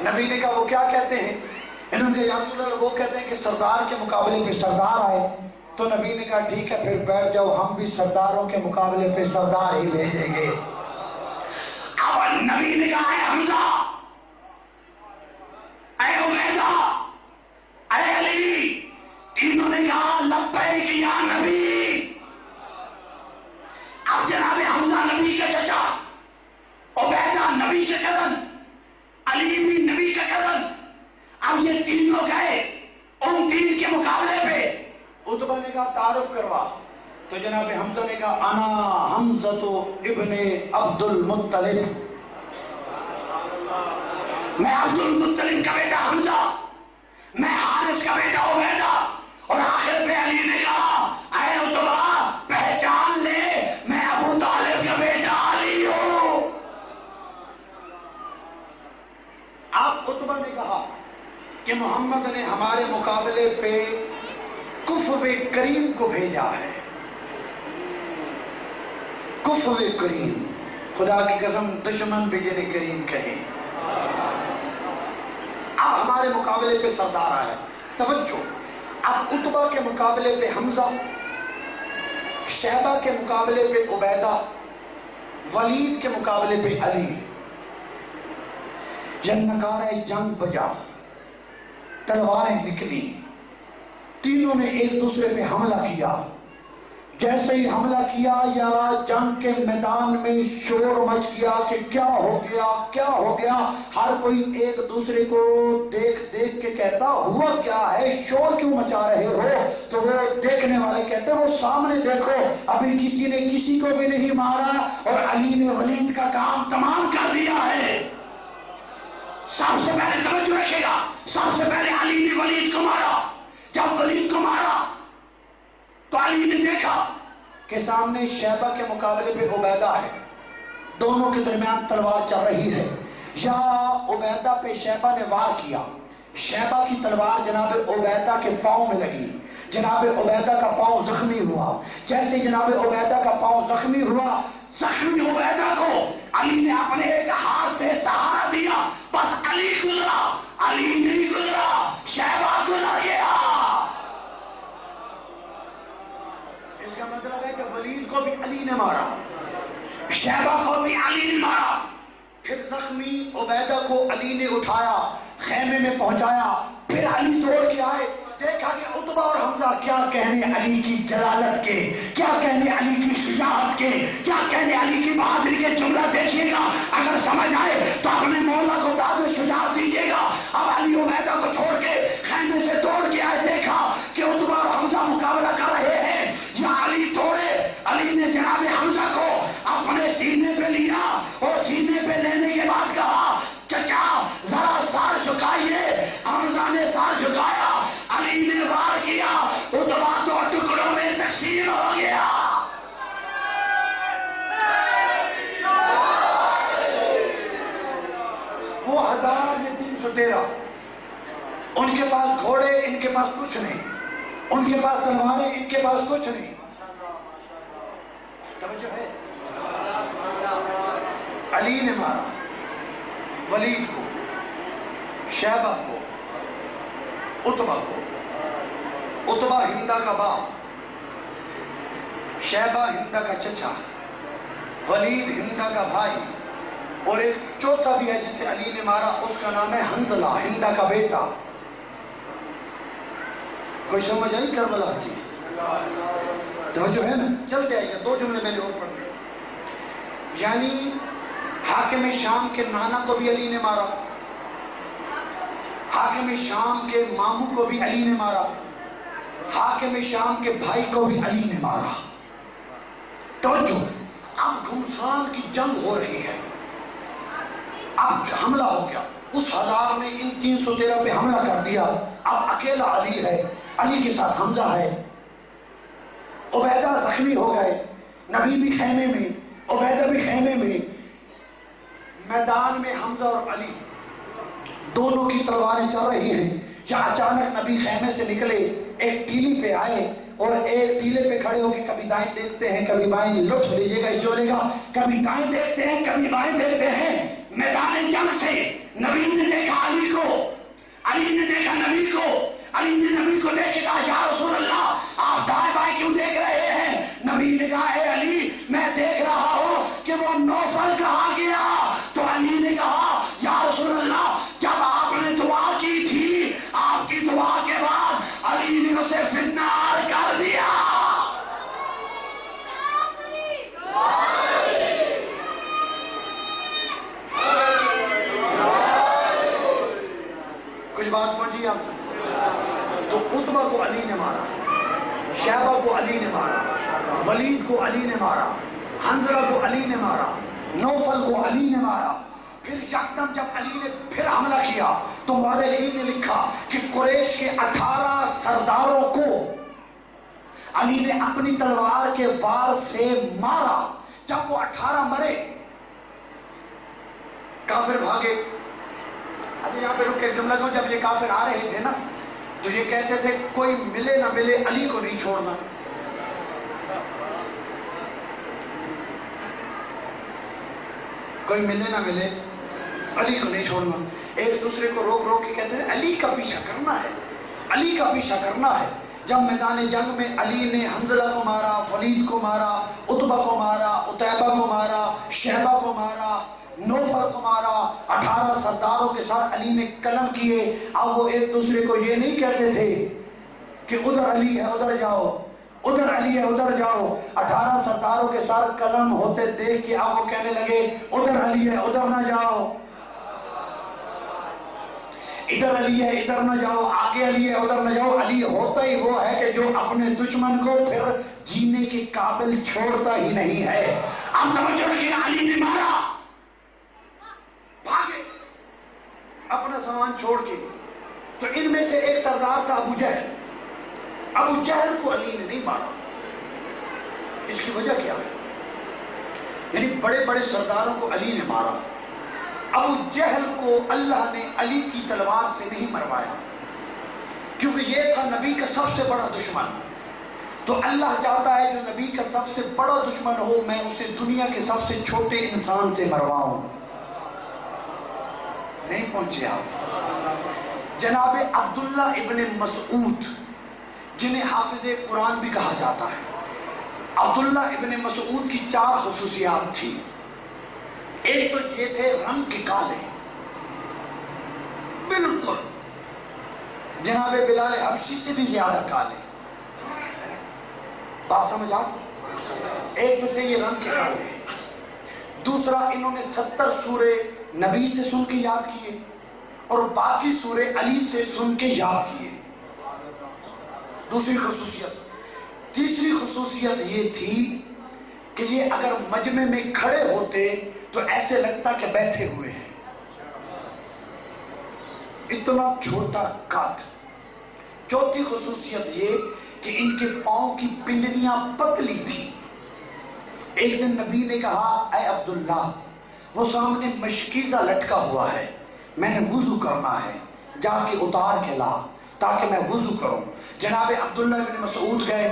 نبی نے کہا وہ کیا کہتے ہیں؟ انہوں نے کہا یا رسول اللہ وہ کہتے ہیں کہ سردار کے مقابلے پہ سردار آئے۔ تو نبی نے کہا ٹھیک ہے پھر بیٹھ جاؤ، ہم بھی سرداروں کے مقابلے پہ سردار ہی بھیجیں گے۔ اب نبی نے کہا اے حمزہ، اے عبیدہ، اے علی، تینوں نے کہا لبیک یا نبی۔ اب جناب حمزہ نبی کا چچا، عبیدہ نبی کا کزن، علی بھی نبی کا کزن، اب یہ تینوں گئے ان 3 کے مقابلے پہ۔ عتبہ نے کہا تعارف کروا، تو جناب حمزہ نے کہا انا حمزہ ابن عبد المطلب، میں عبد المطلب کا بیٹا حمزہ، میں حارث کا بیٹا عبیدہ۔ اور آخر پہ علی نے کہا اے عتبہ پہچان لے، میں ابو طالب کا بیٹا علی ہوں۔ آپ عتبہ نے کہا کہ محمد نے ہمارے مقابلے پہ کفو کریم کو بھیجا ہے۔ کفو کریم، خدا کی قسم دشمن بھی جنہیں کریم کہیں۔ اب ہمارے مقابلے پہ سردار آئے۔ توجہ، اب عتبہ کے مقابلے پہ حمزہ، شیبہ کے مقابلے پہ عبیدہ، ولید کے مقابلے پہ علی۔ جب نگارہ جنگ بجا، تلواریں نکلی، تینوں نے ایک دوسرے پہ حملہ کیا۔ جیسے ہی حملہ کیا یا جنگ کے میدان میں شور مچ گیا کہ کیا ہو گیا کیا ہو گیا، ہر کوئی ایک دوسرے کو دیکھ دیکھ کے کہتا ہوا کیا ہے، شور کیوں مچا رہے ہو؟ تو وہ دیکھنے والے کہتے وہ سامنے دیکھو، ابھی کسی نے کسی کو بھی نہیں مارا اور علی نے ولید کا کام تمام کر دیا ہے۔ سب سے پہلے توجہ رکھے گا، سب سے پہلے علی نے ولید کو مارا۔ جب ولید کو مارا تو علی نے دیکھا کہ سامنے شیبہ کے مقابلے پہ عبیدہ ہے، دونوں کے درمیان تلوار چل رہی ہے۔ یا عبیدہ پہ شیبہ نے وار کیا، شیبہ کی تلوار جناب عبیدہ کے پاؤں میں لگی، جناب عبیدہ کا پاؤں زخمی ہوا۔ جیسے جناب عبیدہ کا پاؤں زخمی ہوا، زخمی عبیدہ کو علی نے اپنے ایک ہاتھ سے سہارا دیا، بس علی گزرا، علی نہیں گزرا، شہبہ گزر گیا۔ اس کا مطلب ہے کہ ولید کو بھی علی نے مارا، شہبہ کو بھی علی نے مارا۔ پھر زخمی عبیدہ کو علی نے اٹھایا، خیمے میں پہنچایا، پھر علی دوڑ کے آئے، دیکھا کہ عتبہ اور حمزہ کیا کہنے علی کی جلالت کے، کیا کہنے علی کی شجاعت کے، کیا کہنے علی کی بہادری کے۔ جملہ دیکھیے گا، اگر سمجھ آئے تو اپنے مولا کو داد شجاعت دیجیے گا۔ اب علی عبیدہ کو چھوڑ کے خیمے سے دوڑ کے آئے، دیکھا کہ عتبہ اور حمزہ مقابلہ کر رہے ہیں، یا علی دوڑے۔ علی نے جناب حمزہ کو اپنے سینے پہ لیا اور سینے پہ لینے کے بعد کہا، چچا ذرا سار جھکائیے۔ حمزہ نے سار جھکایا، علی نے وار کیا، عتبہ دو ٹکڑوں میں تقسیم ہو گیا۔ وہ 1000 یہ 313، ان کے پاس گھوڑے، ان کے پاس کچھ نہیں، ان کے پاس تلواریں، ان کے پاس کچھ نہیں۔ توجہ ہے؟ علی نے مارا ولید کو، شیبہ کو، عتبہ کو۔ عتبہ ہندہ کا باپ، شیبہ ہندہ کا چچا، ولید ہندہ کا بھائی، اور ایک چوتھا بھی ہے جسے علی نے مارا، اس کا نام ہے حنظلہ، ہندہ کا بیٹا۔ کوئی سمجھ آئی کربلا کی؟ توجہ ہے نا؟ چلتے آئیے، 2 جملے میں نے اور پڑھ لیا۔ یعنی حاکم شام کے نانا کو بھی علی نے مارا، حاکم شام کے ماموں کو بھی علی نے مارا، حاکم شام کے بھائی کو بھی علی نے مارا۔ توجہ، اب گھمسان کی جنگ ہو رہی ہے، اب حملہ ہو گیا، اس 1000 نے ان 313 پہ حملہ کر دیا۔ اب اکیلا علی ہے، علی کے ساتھ حمزہ ہے، عبیدہ زخمی ہو گئے، نبی بھی خیمے میں، عبیدہ بھی خیمے میں، میدان میں حمزہ اور علی دونوں کی تلواریں چل رہی ہیں۔ یا اچانک نبی خیمے سے نکلے، ایک ٹیلی پہ آئے اور ایک ٹیلے پہ کھڑے ہو کے کبھی دائیں دیکھتے ہیں، کبھی بائیں، لطف لیجیے گا اس جولے کا، کبھی دائیں دیکھتے ہیں، کبھی بائیں دیکھتے ہیں۔ میدان جنگ سے نبی نے دیکھا علی کو، علی نے دیکھا نبی کو، علی نے نبی کو دیکھ کے کہا، یا رسول اللہ آپ دائیں بائیں کیوں دیکھ رہے ہیں؟ نبی نے کہا، اے علی میں دیکھ رہا ہوں کہ وہ نوفل کہاں گیا۔ تو علی نے کہا، یا رسول اللہ جب آپ نے دعا کی تھی، آپ کی دعا کے بعد علی نے اسے فنار کر دیا۔ کچھ بات پہنچی آپ سے؟ تو عتبہ کو علی نے مارا، شیبہ کو علی نے مارا، ولید کو علی نے مارا، حنظلہ کو علی نے مارا، نوفل کو علی نے مارا۔ پھر یکدم جب علی نے پھر حملہ کیا تو مورخین نے لکھا کہ قریش کے 18 سرداروں کو علی نے اپنی تلوار کے وار سے مارا۔ جب وہ 18 مرے، کافر بھاگے۔ ابھی یہاں پہ رک کے جملہ کو، جب یہ کافر آ رہے تھے نا تو یہ کہتے تھے کوئی ملے نہ ملے علی کو نہیں چھوڑنا۔ کوئی ملے نہ ملے علی کو نہیں چھوڑنا۔ ایک دوسرے کو روک روک کے کہتے تھے علی کا پیچھا کرنا ہے، علی کا پیچھا کرنا ہے۔ جب میدان جنگ میں علی نے حنظلہ کو مارا، ولید کو مارا، عتبہ کو مارا، عتیبہ کو مارا، شیبہ کو مارا، نوفل کو مارا، 18 سرداروں کے ساتھ علی نے قلم کیے۔ اب وہ ایک دوسرے کو یہ نہیں کہتے تھے کہ ادھر علی ہے ادھر جاؤ، ادھر علی ہے ادھر جاؤ۔ 18 سرداروں کے ساتھ قلم ہوتے دیکھ کے اب وہ کہنے لگے ادھر علی ہے ادھر نہ جاؤ، ادھر علی ہے ادھر نہ جاؤ، آگے علی ہے ادھر نہ جاؤ۔ علی ہوتا ہی وہ ہے کہ جو اپنے دشمن کو پھر جینے کے قابل چھوڑتا ہی نہیں ہے۔ اب توجہ رکھیے، علی نے مارا، بھاگے اپنا سامان چھوڑ کے۔ تو ان میں سے ایک سردار تھا ابو جہل۔ ابو جہل کو علی نے نہیں مارا، اس کی وجہ کیا ہے؟ یعنی بڑے بڑے سرداروں کو علی نے مارا، ابو جہل کو اللہ نے علی کی تلوار سے نہیں مروایا، کیونکہ یہ تھا نبی کا سب سے بڑا دشمن۔ تو اللہ چاہتا ہے جو نبی کا سب سے بڑا دشمن ہو میں اسے دنیا کے سب سے چھوٹے انسان سے مرواؤں. نہیں پہنچے آپ. جناب عبداللہ ابن مسعود جنہیں حافظ قرآن بھی کہا جاتا ہے، عبداللہ ابن مسعود کی 4 خصوصیات تھی. ایک تو یہ تھے رنگ کے کالے، بالکل جناب بلال حبشی سے بھی زیادہ کالے. بات سمجھ آ؟ ایک تو تھے یہ رنگ کے کالے. دوسرا انہوں نے 70 سورے نبی سے سن کے یاد کیے اور باقی سورے علی سے سن کے یاد کیے. دوسری خصوصیت. تیسری خصوصیت یہ تھی کہ یہ اگر مجمع میں کھڑے ہوتے تو ایسے لگتا کہ بیٹھے ہوئے ہیں. اتنا چھوٹا قد. چوتھی خصوصیت یہ کہ ان کے پاؤں کی پنڈلیاں پتلی تھی. ایک دن نبی نے کہا اے عبداللہ وہ سامنے مشکیزہ لٹکا ہوا ہے، میں نے وضو کرنا ہے، جا کے اتار کے لا تاکہ میں وضو کروں. جناب عبداللہ ابن مسعود گئے.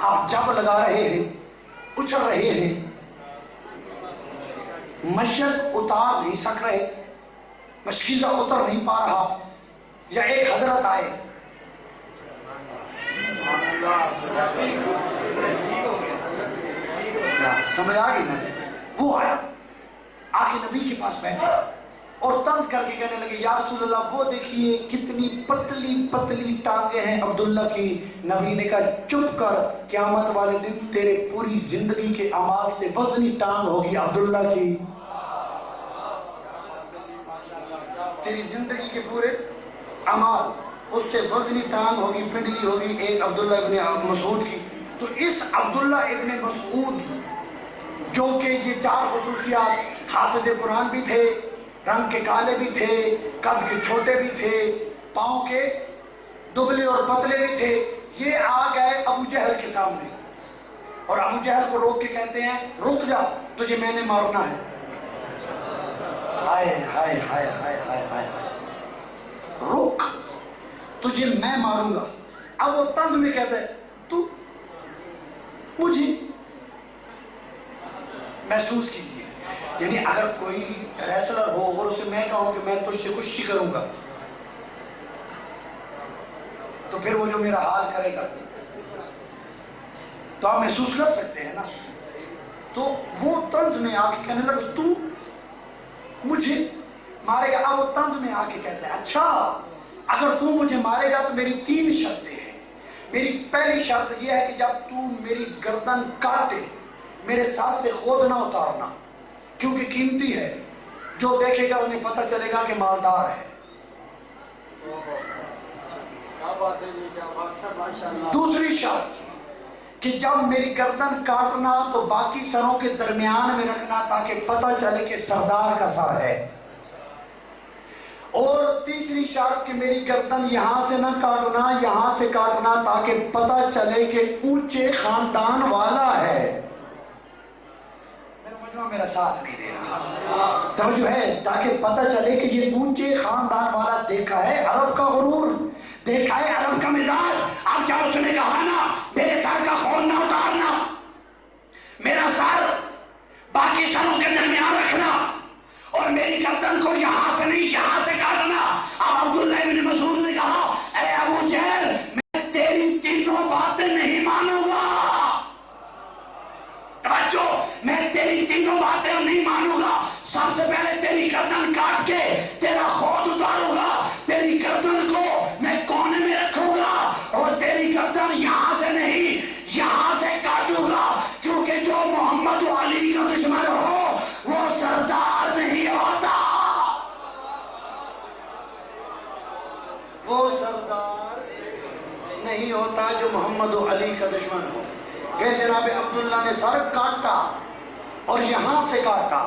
آپ جب لگا رہے ہیں، اچھل رہے ہیں، مشرق اتار نہیں سک رہے، مشکیزہ اتر نہیں پا رہا. یا ایک حضرت آئے، سمجھ آ گئی نا؟ وہ آیا آ کے نبی کے پاس بیٹھا اور طنز کر کے کہنے لگے یا رسول اللہ وہ دیکھیے کتنی پتلی پتلی ٹانگیں ہیں عبداللہ کی. نبی نے کہا چپ کر، قیامت والے دن تیرے پوری زندگی کے اعمال سے وزنی ٹانگ ہوگی عبداللہ کی. تیری زندگی کے پورے اعمال اس سے وزنی ٹانگ ہوگی، پنڈلی ہوگی ایک عبداللہ ابن مسعود کی. تو اس عبداللہ ابن مسعود جو کہ یہ 4 خصوصیات، حافظ قرآن بھی تھے، رنگ کے کالے بھی تھے، قد کے چھوٹے بھی تھے، پاؤں کے دبلے اور پتلے بھی تھے، یہ آ گئے ابو جہل کے سامنے اور ابو جہل کو روک کے کہتے ہیں رک جا تجھے میں نے مارنا ہے. ہائے ہائے ہائے ہائے ہائے ہائے رک تجھے میں ماروں گا. اب وہ طنز میں کہتا ہے تو مجھے محسوس کیجیے، یعنی اگر کوئی ریسلر ہو اور اسے میں کہوں کہ میں تجھ سے کشتی کروں گا تو پھر وہ جو میرا حال کرے گا تو آپ محسوس کر سکتے ہیں نا. تو وہ طنز میں آ کے کہنے لگا تو مجھے مارے گا. اب وہ طنز میں آ کے کہتا ہے اچھا اگر تو مجھے مارے گا تو میری 3 شرطیں ہیں. میری پہلی شرط یہ ہے کہ جب تو میری گردن کاٹے میرے ساتھ سے خود نہ اتارنا کیونکہ قیمتی ہے، جو دیکھے گا انہیں پتہ چلے گا کہ مالدار ہے. دوسری شرط کہ جب میری گردن کاٹنا تو باقی سروں کے درمیان میں رکھنا تاکہ پتہ چلے کہ سردار کا سر ہے. اور تیسری شرط کہ میری گردن یہاں سے نہ کاٹنا، یہاں سے کاٹنا تاکہ پتہ چلے کہ اونچے خاندان والا ہے. میرا ساتھ نہیں دے رہا، توجہ ہے، تاکہ پتہ چلے کہ یہ اونچے خاندان والا. دیکھا ہے عرب کا غرور، دیکھا ہے عرب کا مزاج. اب جب اس نے کہا نا میرے سر کا خون نہ اتارنا، میرا سر باقی سروں کے درمیان رکھنا اور میری گردن کو یہاں سے نہیں یہاں سے کاٹنا. اب عبداللہ ابن مسعود نے کہا اے ابو جہل میں تیری 3 باتیں نہیں مانوں گا. توجہ، میں تیری 3 باتیں نہیں مانوں گا. سب سے پہلے تیری گردن کاٹ کے تیرا خود اتاروں گا. تیری گردن کو میں کونے میں رکھوں گا اور تیری گردن یہاں سے نہیں یہاں سے کاٹوں گا کیونکہ جو محمد و علی کا دشمن ہو وہ سردار نہیں ہوتا. وہ سردار نہیں ہوتا جو محمد و علی کا دشمن ہو. کہ جناب عبداللہ نے سر کاٹا اور یہاں سے کاٹا،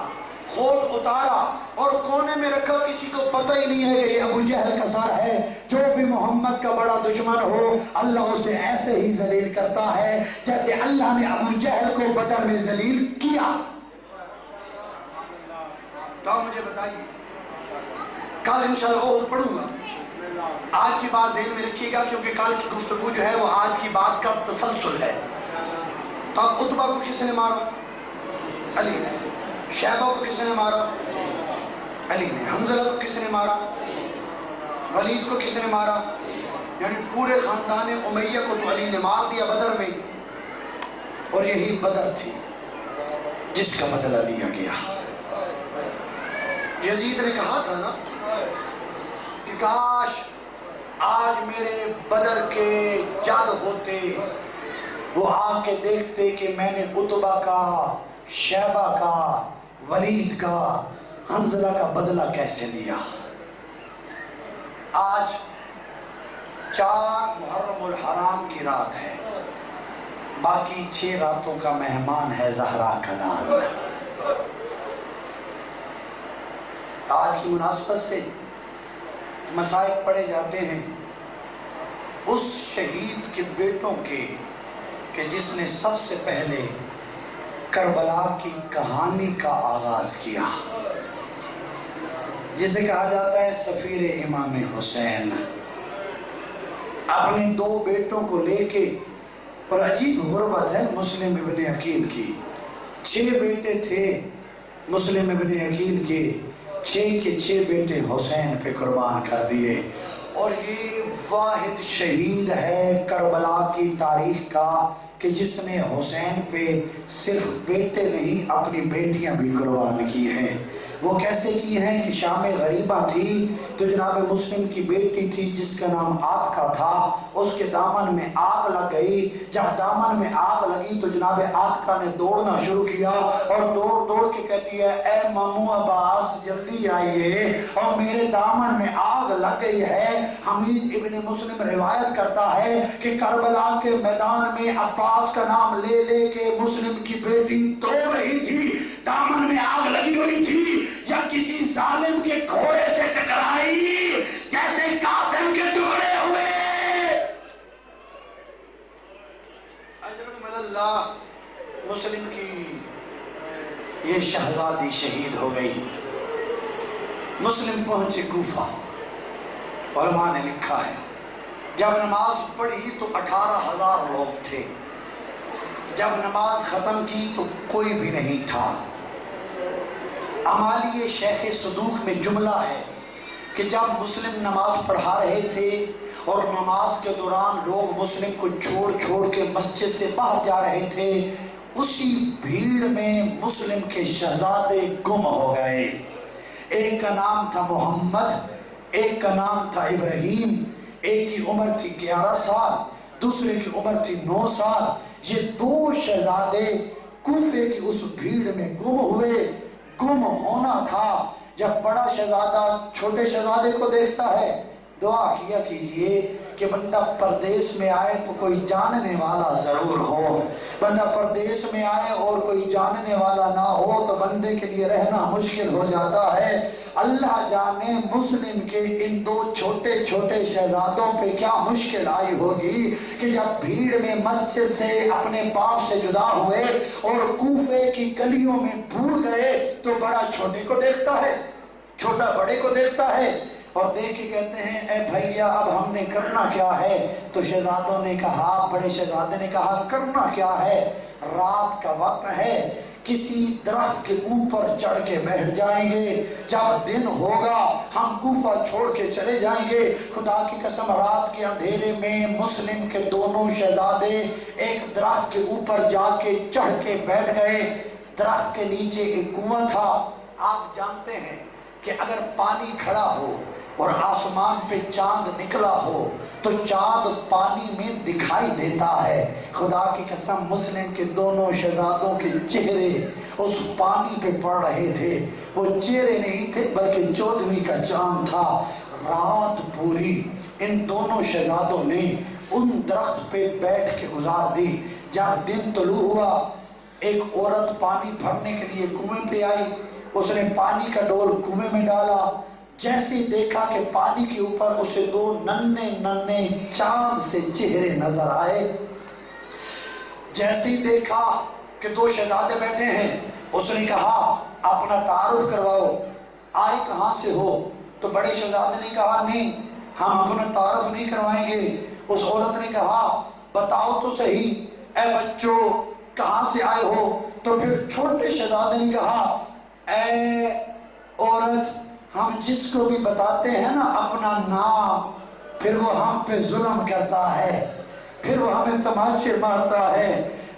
خود اتارا اور کونے میں رکھا. کسی کو پتہ ہی نہیں ہے کہ یہ ابو جہل کا سر ہے. جو بھی محمد کا بڑا دشمن ہو اللہ اسے ایسے ہی ذلیل کرتا ہے جیسے اللہ نے ابو جہل کو بدر میں ذلیل کیا. تو آپ مجھے بتائیے کل انشاءاللہ اور پڑھوں گا. آج کی بات ذہن میں رکھیے گا کیونکہ کل کی گفتگو جو ہے وہ آج کی بات کا تسلسل ہے. تو اب عتبہ کو کس نے مارا؟ علی نے. شیبہ کو کس نے مارا؟ علی نے. حنظلہ کو کس نے مارا؟ ولید کو کس نے مارا؟ یعنی پورے خاندان امیہ کو تو علی نے مار دیا بدر میں. اور یہی بدر تھی جس کا بدلہ لیا گیا. یزید نے کہا تھا نا کہ کاش آج میرے بدر کے جد ہوتے، وہ آ کے دیکھتے کہ میں نے عتبہ کا، شیبہ کا، ولید کا، حنظلہ کا بدلہ کیسے لیا. آج 4 محرم الحرام کی رات ہے، باقی 6 راتوں کا مہمان ہے زہرا کا نام. آج کی مناسبت سے مصائب پڑھے جاتے ہیں اس شہید کے بیٹوں کے کہ جس نے سب سے پہلے کربلا کی کہانی کا آغاز کیا، جسے کہا جاتا ہے سفیر امام حسین. اپنے 2 بیٹوں کو لے کے، اور عجیب غربت ہے مسلم ابن عقیل کی، 6 بیٹے تھے مسلم ابن عقیل کے، 6 کے 6 بیٹے حسین پہ قربان کر دیے. اور یہ واحد شہید ہے کربلا کی تاریخ کا کہ جس نے حسین پہ صرف بیٹے نہیں اپنی بیٹیاں بھی قربان کی ہیں. وہ کیسے کی ہیں کہ شام غریبہ تھی تو جناب مسلم کی بیٹی تھی جس کا نام عاتقہ تھا، اس کے دامن میں آگ لگ گئی. جب دامن میں آگ لگی تو جناب عاتقہ نے دوڑنا شروع کیا اور دوڑ کے کہتی ہے اے مامو عباس جلدی آئیے اور میرے دامن میں آگ لگ گئی ہے. حمید ابن مسلم روایت کرتا ہے کہ کربلا کے میدان میں عباس کا نام لے لے کے مسلم کی بیٹی دوڑ رہی تھی. دامن میں آگ لگی ہوئی تھی یا کسی ظالم کے گھوڑے سے ٹکرائی جیسے قاسم کے ٹکڑے ہوئے. اجر اللہ مسلم کی یہ شہزادی شہید ہو گئی. مسلم پہنچے کوفہ. علماء نے لکھا ہے جب نماز پڑھی تو 18,000 لوگ تھے، جب نماز ختم کی تو کوئی بھی نہیں تھا. امالی شیخ صدوق میں جملہ ہے کہ جب مسلم نماز پڑھا رہے تھے اور نماز کے دوران لوگ مسلم کو چھوڑ کے مسجد سے باہر جا رہے تھے، اسی بھیڑ میں مسلم کے شہزادے گم ہو گئے. ایک کا نام تھا محمد، ایک کا نام تھا ابراہیم. ایک کی عمر تھی 11 سال، دوسرے کی عمر تھی 9 سال. یہ 2 شہزادے کوفے کی اس بھیڑ میں گم ہوئے. گم ہونا تھا. جب بڑا شہزادہ چھوٹے شہزادے کو دیکھتا ہے، دعا کیا کیجئے کہ بندہ پردیس میں آئے تو کوئی جاننے والا ضرور ہو. بندہ پردیس میں آئے اور کوئی جاننے والا نہ ہو تو بندے کے لیے رہنا مشکل ہو جاتا ہے. اللہ جانے مسلم کے ان 2 چھوٹے چھوٹے شہزادوں پہ کیا مشکل آئی ہوگی کہ جب بھیڑ میں مسجد سے اپنے باپ سے جدا ہوئے اور کوفے کی گلیوں میں بھول گئے تو بڑا چھوٹے کو دیکھتا ہے، چھوٹا بڑے کو دیکھتا ہے اور دیکھ کے کہتے ہیں اے بھیا اب ہم نے کرنا کیا ہے؟ تو شہزادوں نے کہا، بڑے شہزادے نے کہا کرنا کیا ہے؟ رات کا وقت ہے، کسی درخت کے اوپر چڑھ کے بیٹھ جائیں گے، جب دن ہوگا ہم کوفہ چھوڑ کے چلے جائیں گے. خدا کی قسم رات کے اندھیرے میں مسلم کے دونوں شہزادے ایک درخت کے اوپر جا کے چڑھ کے بیٹھ گئے. درخت کے نیچے ایک کنواں تھا. آپ جانتے ہیں کہ اگر پانی کھڑا ہو اور آسمان پہ چاند نکلا ہو تو چاند پانی میں دکھائی دیتا ہے. خدا کی قسم مسلم کے دونوں شہزادوں کے چہرے اس پانی پہ پڑ رہے تھے. وہ چہرے نہیں تھے بلکہ 14ویں کا چاند تھا. رات پوری ان دونوں شہزادوں نے ان درخت پہ بیٹھ کے گزار دی. جب دن طلوع ہوا ایک عورت پانی بھرنے کے لیے کنویں پہ آئی. اس نے پانی کا ڈول کنویں میں ڈالا. جیسے دیکھا کہ پانی کے اوپر اسے 2 ننھے چاند سے چہرے نظر آئے. جیسے دیکھا کہ 2 شہزادے بیٹھے ہیں، اس نے کہا اپنا تعارف کرواؤ، آئے کہاں سے ہو؟ تو بڑے شہزادے نے کہا نہیں، ہم اپنا تعارف نہیں کروائیں گے۔ اس عورت نے کہا بتاؤ تو صحیح اے بچوں کہاں سے آئے ہو؟ تو پھر چھوٹے شہزادے نے کہا اے عورت، ہم جس کو بھی بتاتے ہیں نا اپنا نام، پھر وہ ہم پہ ظلم کرتا ہے، پھر وہ ہمیں تماچے مارتا ہے،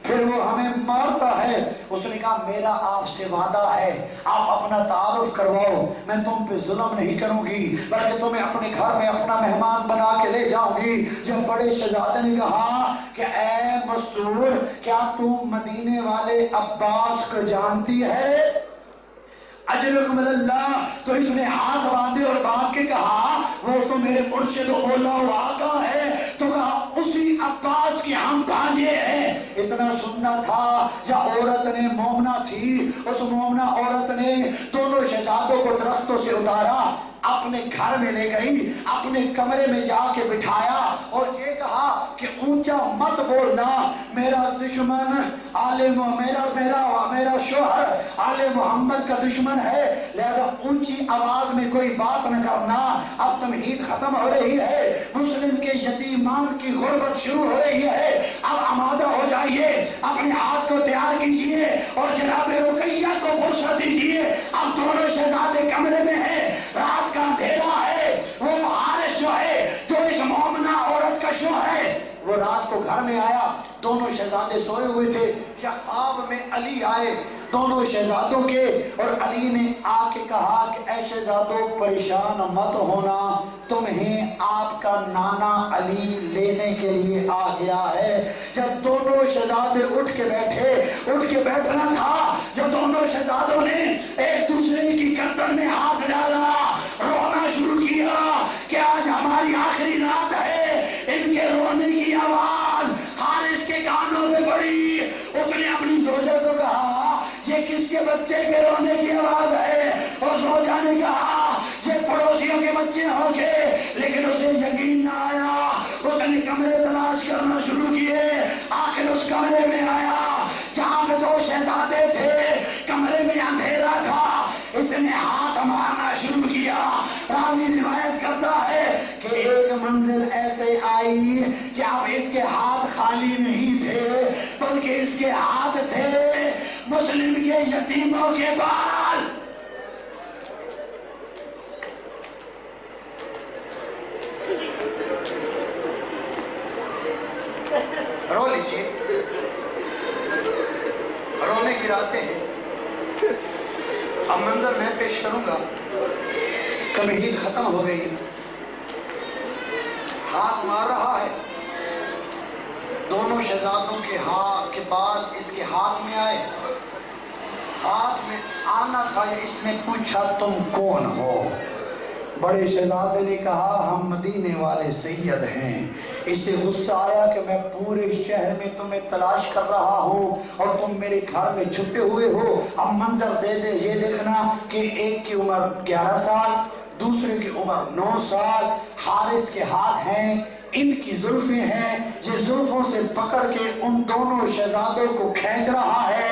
پھر وہ ہمیں مارتا ہے۔ اس نے کہا میرا آپ سے وعدہ ہے، آپ اپنا تعارف کرواؤ، میں تم پہ ظلم نہیں کروں گی بلکہ تمہیں اپنے گھر میں اپنا مہمان بنا کے لے جاؤں گی۔ جب بڑے شہزادے نے کہا کہ اے مسرور، کیا تم مدینے والے عباس کو جانتی ہے؟ اجرکم اللہ۔ تو اس نے ہاتھ باندھے اور باندھ کے کہا وہ تو میرے مرشد اولا و آقا ہے۔ تو کہا اسی عباس کے ہم بھانجے ہیں۔ اتنا سننا تھا، یا عورت نے مومنہ تھی، اس مومنہ عورت نے دونوں شہزادوں کو درختوں سے اتارا، اپنے گھر میں لے گئی، اپنے کمرے میں جا کے بٹھایا اور یہ کہا کہ اونچا مت بولنا، میرا دشمن میرا شوہر آل محمد کا دشمن ہے، لہذا اونچی آواز میں کوئی بات نہ کرنا۔ اب تمہید ختم ہو رہی ہے، مسلم کے یتیمان کی غربت شروع ہو رہی ہے، اب آمادہ ہو جائیے، اپنے ہاتھ کو تیار کیجیے اور جناب رقیہ کو فرصت دیجیے۔ اب دونوں شہزادے کمرے میں ہیں، رات کا اندھیرا ہے، وہ حارث جو ہے جو ایک مومنہ عورت کا شوہر ہے وہ رات کو گھر میں آیا، دونوں شہزادے سوئے ہوئے تھے، یا خواب میں علی آئے دونوں شہزادوں کے، اور علی نے آ کے کہا کہ اے شہزادوں پریشان مت ہونا، تمہیں آپ کا نانا علی لینے کے لیے آ گیا ہے۔ جب دونوں شہزادے اٹھ کے بیٹھنا تھا، جب دونوں شہزادوں نے ایک دوسرے کی گردن میں ہاتھ ڈالا، رونا شروع کیا کہ آج ہماری آخری رات ہے۔ ان کے رونے کی آواز حارث کے کانوں میں پڑی، اس نے اپنی زوجہ کو کہا یہ کس کے بچے کے رونے کی آواز ہے؟ اور زوجہ نے کہا یہ پڑوسیوں کے بچے ہوں گے، لیکن اسے یقین نہ آیا، اس نے کمرے تلاش کرنا شروع کیے، آخر اس کمرے میں آیا جہاں پہ دو شہزادے تھے، کمرے میں اندھیرا تھا، اس نے ہاتھ مارنا شروع کیا۔ راوی روایت کرتا ہے کہ ایک منزل ایسے آئی کہ اب اس کے ہاتھ خالی نہیں تھے بلکہ اس کے ہاتھ تھے مسلم کے یتیموں کے بال۔ رو لیجیے، رونے کی راتیں ہیں، اب منظر میں پیش کروں گا، تمہید ختم ہو گئی، ہاتھ مار رہا ہے، دونوں شہزادوں کے ہاتھ کے بعد اس کے ہاتھ میں آئے، ہاتھ میں آنا تھا، اس نے پوچھا تم کون ہو؟ بڑے شہزادے نے کہا ہم مدینے والے سید ہیں۔ اسے غصہ آیا کہ میں پورے شہر میں تمہیں تلاش کر رہا ہوں اور تم میرے گھر میں چھپے ہوئے ہو۔ اب منظر دے دے، یہ دیکھنا کہ ایک کی عمر 11 سال، دوسرے کی عمر 9 سال، حارث کے ہاتھ ہیں، ان کی زلفیں ہیں، یہ زلفوں سے پکڑ کے ان دونوں شہزادوں کو کھینچ رہا ہے،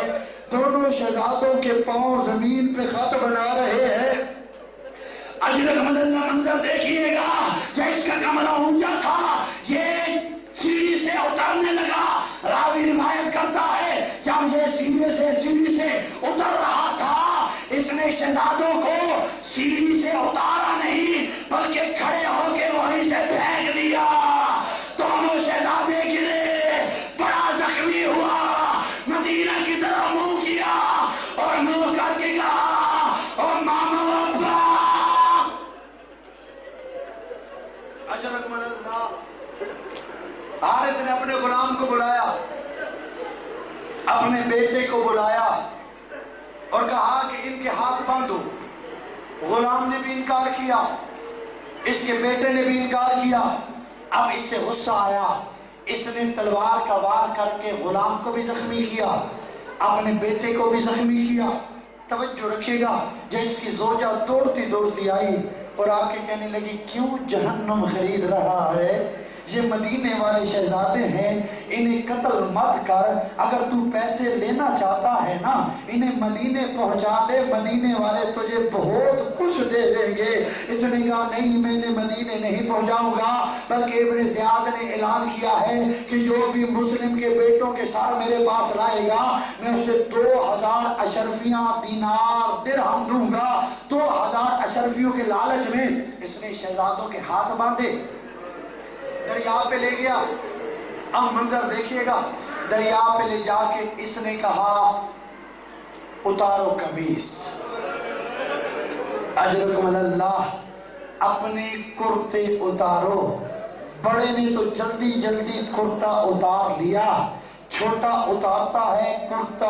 دونوں شہزادوں کے پاؤں زمین پہ خط بنا رہے ہیں۔ اجرکم اللہ منظر دیکھیے گا، کہ اس کا کمرہ اونچا تھا، یہ سیڑھی سے اترنے لگا۔ راوی روایت کرتا ہے جب یہ سیڑھی سے اتر رہا تھا، اس نے شہزادوں کو سیڑھی سے اتارا نہیں بلکہ کھڑے ہو کے وہیں سے پھینک دیا۔ دونوں شہزادے گرے، بڑا زخمی ہوا، مدینہ کی طرف منہ کیا اور منہ کر کے کہا اور ماما ابا۔ اجرکم اللہ، حارث نے اپنے غلام کو بلایا، اپنے بیٹے کو بلایا اور کہا کہ ان کے ہاتھ باندھو۔ غلام نے بھی انکار کیا، اس کے بیٹے نے بھی انکار کیا۔ اب اس سے غصہ آیا، اس نے تلوار کا وار کر کے غلام کو بھی زخمی کیا، اپنے بیٹے کو بھی زخمی کیا۔ توجہ رکھیے گا، جب اس کی زوجہ دوڑتی آئی اور آ کے کہنے لگی کیوں جہنم خرید رہا ہے؟ یہ مدینے والے شہزادے ہیں، انہیں قتل مت کر، اگر تو پیسے لینا چاہتا ہے نا انہیں مدینے پہنچا دے، مدینے والے تجھے بہت کچھ دے دیں گے۔ اس نے کہا نہیں، میں نے مدینے نہیں پہنچاؤں گا، بلکہ ابن زیاد نے اعلان کیا ہے کہ جو بھی مسلم کے بیٹوں کے ساتھ میرے پاس لائے گا میں اسے 2000 اشرفیاں دینار درہم دوں گا۔ 2000 اشرفیوں کے لالچ میں اس نے شہزادوں کے ہاتھ باندھے، دریا پہ لے گیا۔ اب منظر دیکھیے گا، دریا پہ لے جا کے اس نے کہا اتارو قمیص، اجرکم اللہ، اپنے کرتے اتارو۔ بڑے نے تو جلدی جلدی کرتا اتار لیا، چھوٹا اتارتا ہے کرتا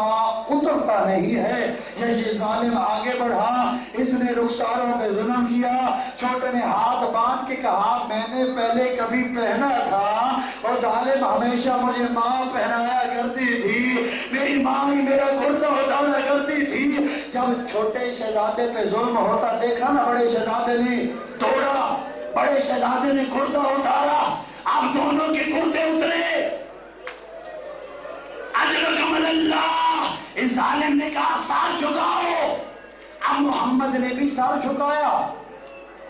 اترتا نہیں ہے۔ یہ ظالم آگے بڑھا، اس نے رخساروں پہ ظلم کیا۔ چھوٹے نے ہاتھ باندھ کے کہا میں نے پہلے کبھی پہنا تھا اور ظالم ہمیشہ مجھے ماں پہنایا کرتی تھی، میری ماں ہی میرا کرتا اتارا کرتی تھی۔ جب چھوٹے شہزادے پہ ظلم ہوتا دیکھا نا بڑے شہزادے نے توڑا، بڑے شہزادے نے کرتا اتارا، اب دونوں کے کرتے اترے۔ اجرکم اللہ، اس ظالم نے کہا سر جھکاؤ۔ اب محمد نے بھی سر جھکایا،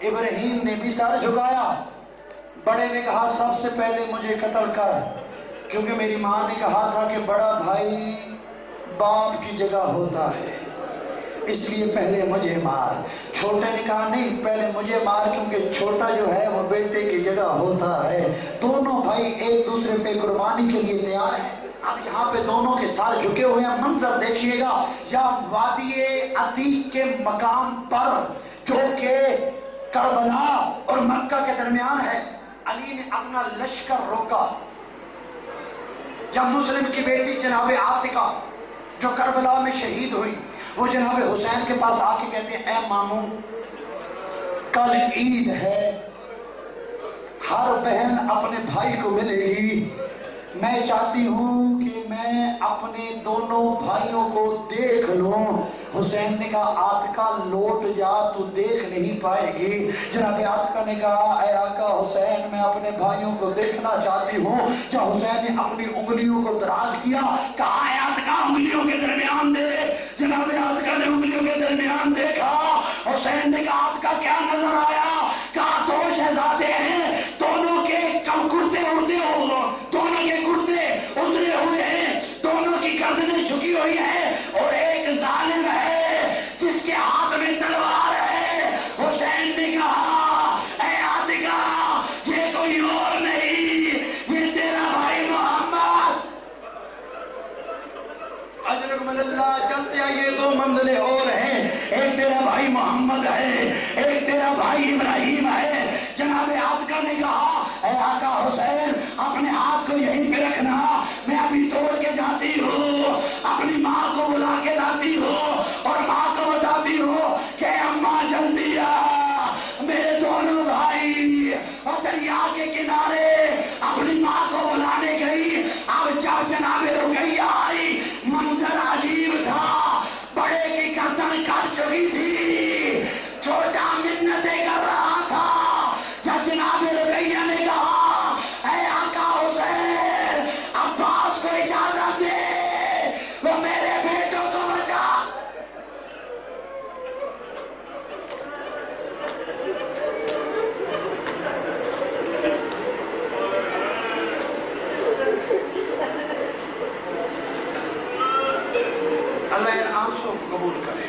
ابراہیم نے بھی سر جھکایا۔ بڑے نے کہا سب سے پہلے مجھے قتل کر، کیونکہ میری ماں نے کہا تھا کہ بڑا بھائی باپ کی جگہ ہوتا ہے، اس لیے پہلے مجھے مار۔ چھوٹے نے کہا نہیں، پہلے مجھے مار کیونکہ چھوٹا جو ہے وہ بیٹے کی جگہ ہوتا ہے۔ دونوں بھائی ایک دوسرے پہ قربانی کے لیے تیار ہیں۔ اب یہاں پہ دونوں کے سر جھکے ہوئے ہیں، منظر دیکھیے گا۔ یا وادی عتیق کے مقام پر جو کہ کربلا اور مکہ کے درمیان ہے، علی نے اپنا لشکر روکا۔ جب مسلم کی بیٹی جناب عاتقہ جو کربلا میں شہید ہوئی، وہ جناب حسین کے پاس آ کے کہتے ہیں اے ماموں، کل عید ہے، ہر بہن اپنے بھائی کو ملے گی، میں چاہتی ہوں کہ میں اپنے دونوں بھائیوں کو دیکھ لوں۔ حسین نے کہا عاتقہ لوٹ جا، تو دیکھ نہیں پائے گی۔ جناب عاتقہ نے کہا اے آقا حسین، میں اپنے بھائیوں کو دیکھنا چاہتی ہوں۔ جب حسین نے اپنی انگلیوں کو دراز کیا، کہا اے عاتقہ انگلیوں کے درمیان دے۔ جناب عاتقہ نے انگلیوں کے درمیان دیکھا۔ حسین نے کہا عاتقہ کیا نظر آیا؟ کہا دو شہزادے ہیں، دونوں کے کم کرتے اڑتے ہو، دونوں کے کرتے اترے ہوئے ہیں، دونوں کی گردنیں جھکی ہوئی ہیں، اور ایک ظالم ہے جس کے ہاتھ میں تلوار ہے۔ حسین نے کہا اے عاتقہ یہ کوئی اور نہیں، یہ تیرا بھائی محمد۔ اجرکم اللہ، چلتے آئیے، دو منزلیں اور ہیں، ایک تیرا بھائی محمد ہے، ایک تیرا بھائی ابراہیم ہے۔ جناب عاتقہ نے کہا اے آقا حسین، اپنے ہاتھ کو یہیں پہ رکھنا، میں ابھی توڑ کے جاتی ہوں، اپنی ماں کو بلا کے لاتی ہوں اور ماں کو بتاتی ہوں کہ اماں جلدی آ۔ میرے دونوں بھائی اور دریا کے کنارے اپنی ماں کو بلانے گئی۔ اب جب جناب رقیہ آئی، منظر عجیب تھا، بڑے کی گردن کٹ چکی تھی، چھوٹا منتیں کر رہا تھا۔ جب جناب رقیہ نے کہا اے آقا حسین، عباس کو اجازت دے، وہ میرے بیٹوں کو بچا۔ اللہ ان آنسوں کو قبول کرے،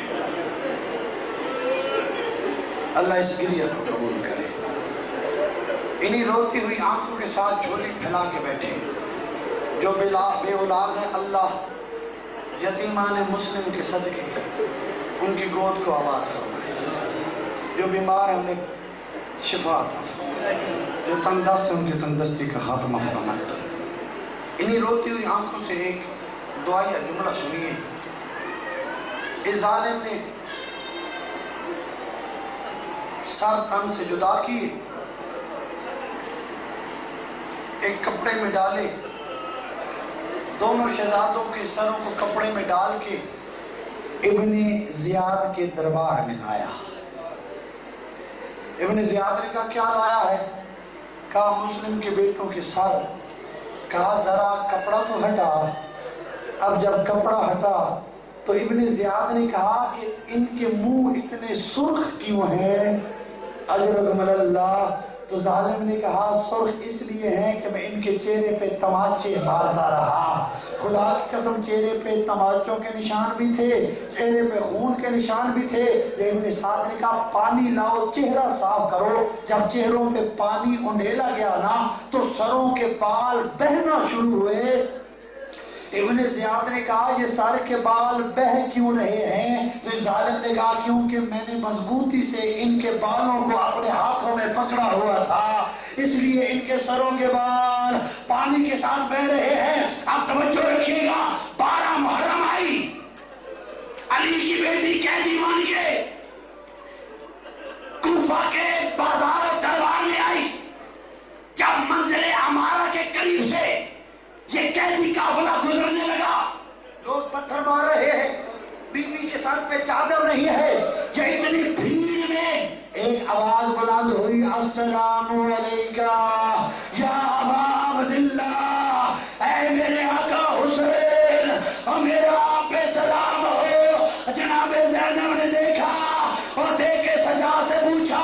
اللہ اس گریہ کو قبول کرے۔ انہی روتی ہوئی آنکھوں کے ساتھ جھولی پھیلا کے بیٹھے جو بے اولاد ہیں، اللہ یتیمان مسلم کے صدقے ان کی گود کو آباد فرمائے، جو بیمار ہیں انہیں شفا عطا فرمائے، جو تنگ دست ہیں ان کی تنگ دستی کا خاتمہ فرمائے۔ انہی روتی ہوئی آنکھوں سے ایک دعائیہ جملہ سنیے۔ اس ظالم نے سر تن سے جدا کیے، ایک کپڑے میں ڈالے، دونوں شہزادوں کے سروں کو کپڑے میں ڈال کے ابن زیاد کے دربار میں لایا۔ ابن زیاد نے کہا کیا لایا ہے؟ کہا مسلم کے بیٹوں کے سر۔ کہا ذرا کپڑا تو ہٹا، اب جب کپڑا ہٹا تو ابن زیاد نے کہا کہ ان کے منہ اتنے سرخ کیوں ہیں؟ اجرکم اللہ. تو ظالم نے کہا سرخ اس لیے ہیں کہ میں ان کے چہرے پہ تماچے مارتا رہا. خدا کی قسم چہرے پہ تماچوں کے نشان بھی تھے، چہرے پہ خون کے نشان بھی تھے. ابن سعد نے کہا پانی لاؤ چہرہ صاف کرو. جب چہروں پہ پانی انڈیلا گیا نا تو سروں کے بال بہنا شروع ہوئے. ابن زیاد نے کہا یہ سر کے بال بہہ کیوں رہے ہیں؟ تو ظالم نے کہا کیونکہ میں نے مضبوطی سے ان کے بالوں کو اپنے ہاتھوں میں پکڑا ہوا تھا، اس لیے ان کے سروں کے بال پانی کے ساتھ بہہ رہے ہیں. اب توجہ رکھیے گا، 12 محرم آئی، علی کی بیٹی قیدی بن کے کوفہ کے بازار و دربار میں آئی. جب منزل عمارہ کے قریب سے یہ قیدی قافلہ گزرنے لگا، لوگ پتھر مار رہے ہیں، بیوی کے سر پہ چادر نہیں ہے. یہ اتنی بھیڑ میں ایک آواز بلند ہوئی، السلام علیکہ یا ابا عبداللہ، اے میرے آقا حسین اور میرا آپ پہ سلام ہو. جناب زینب نے دیکھا اور دیکھ کے سجاد سے پوچھا،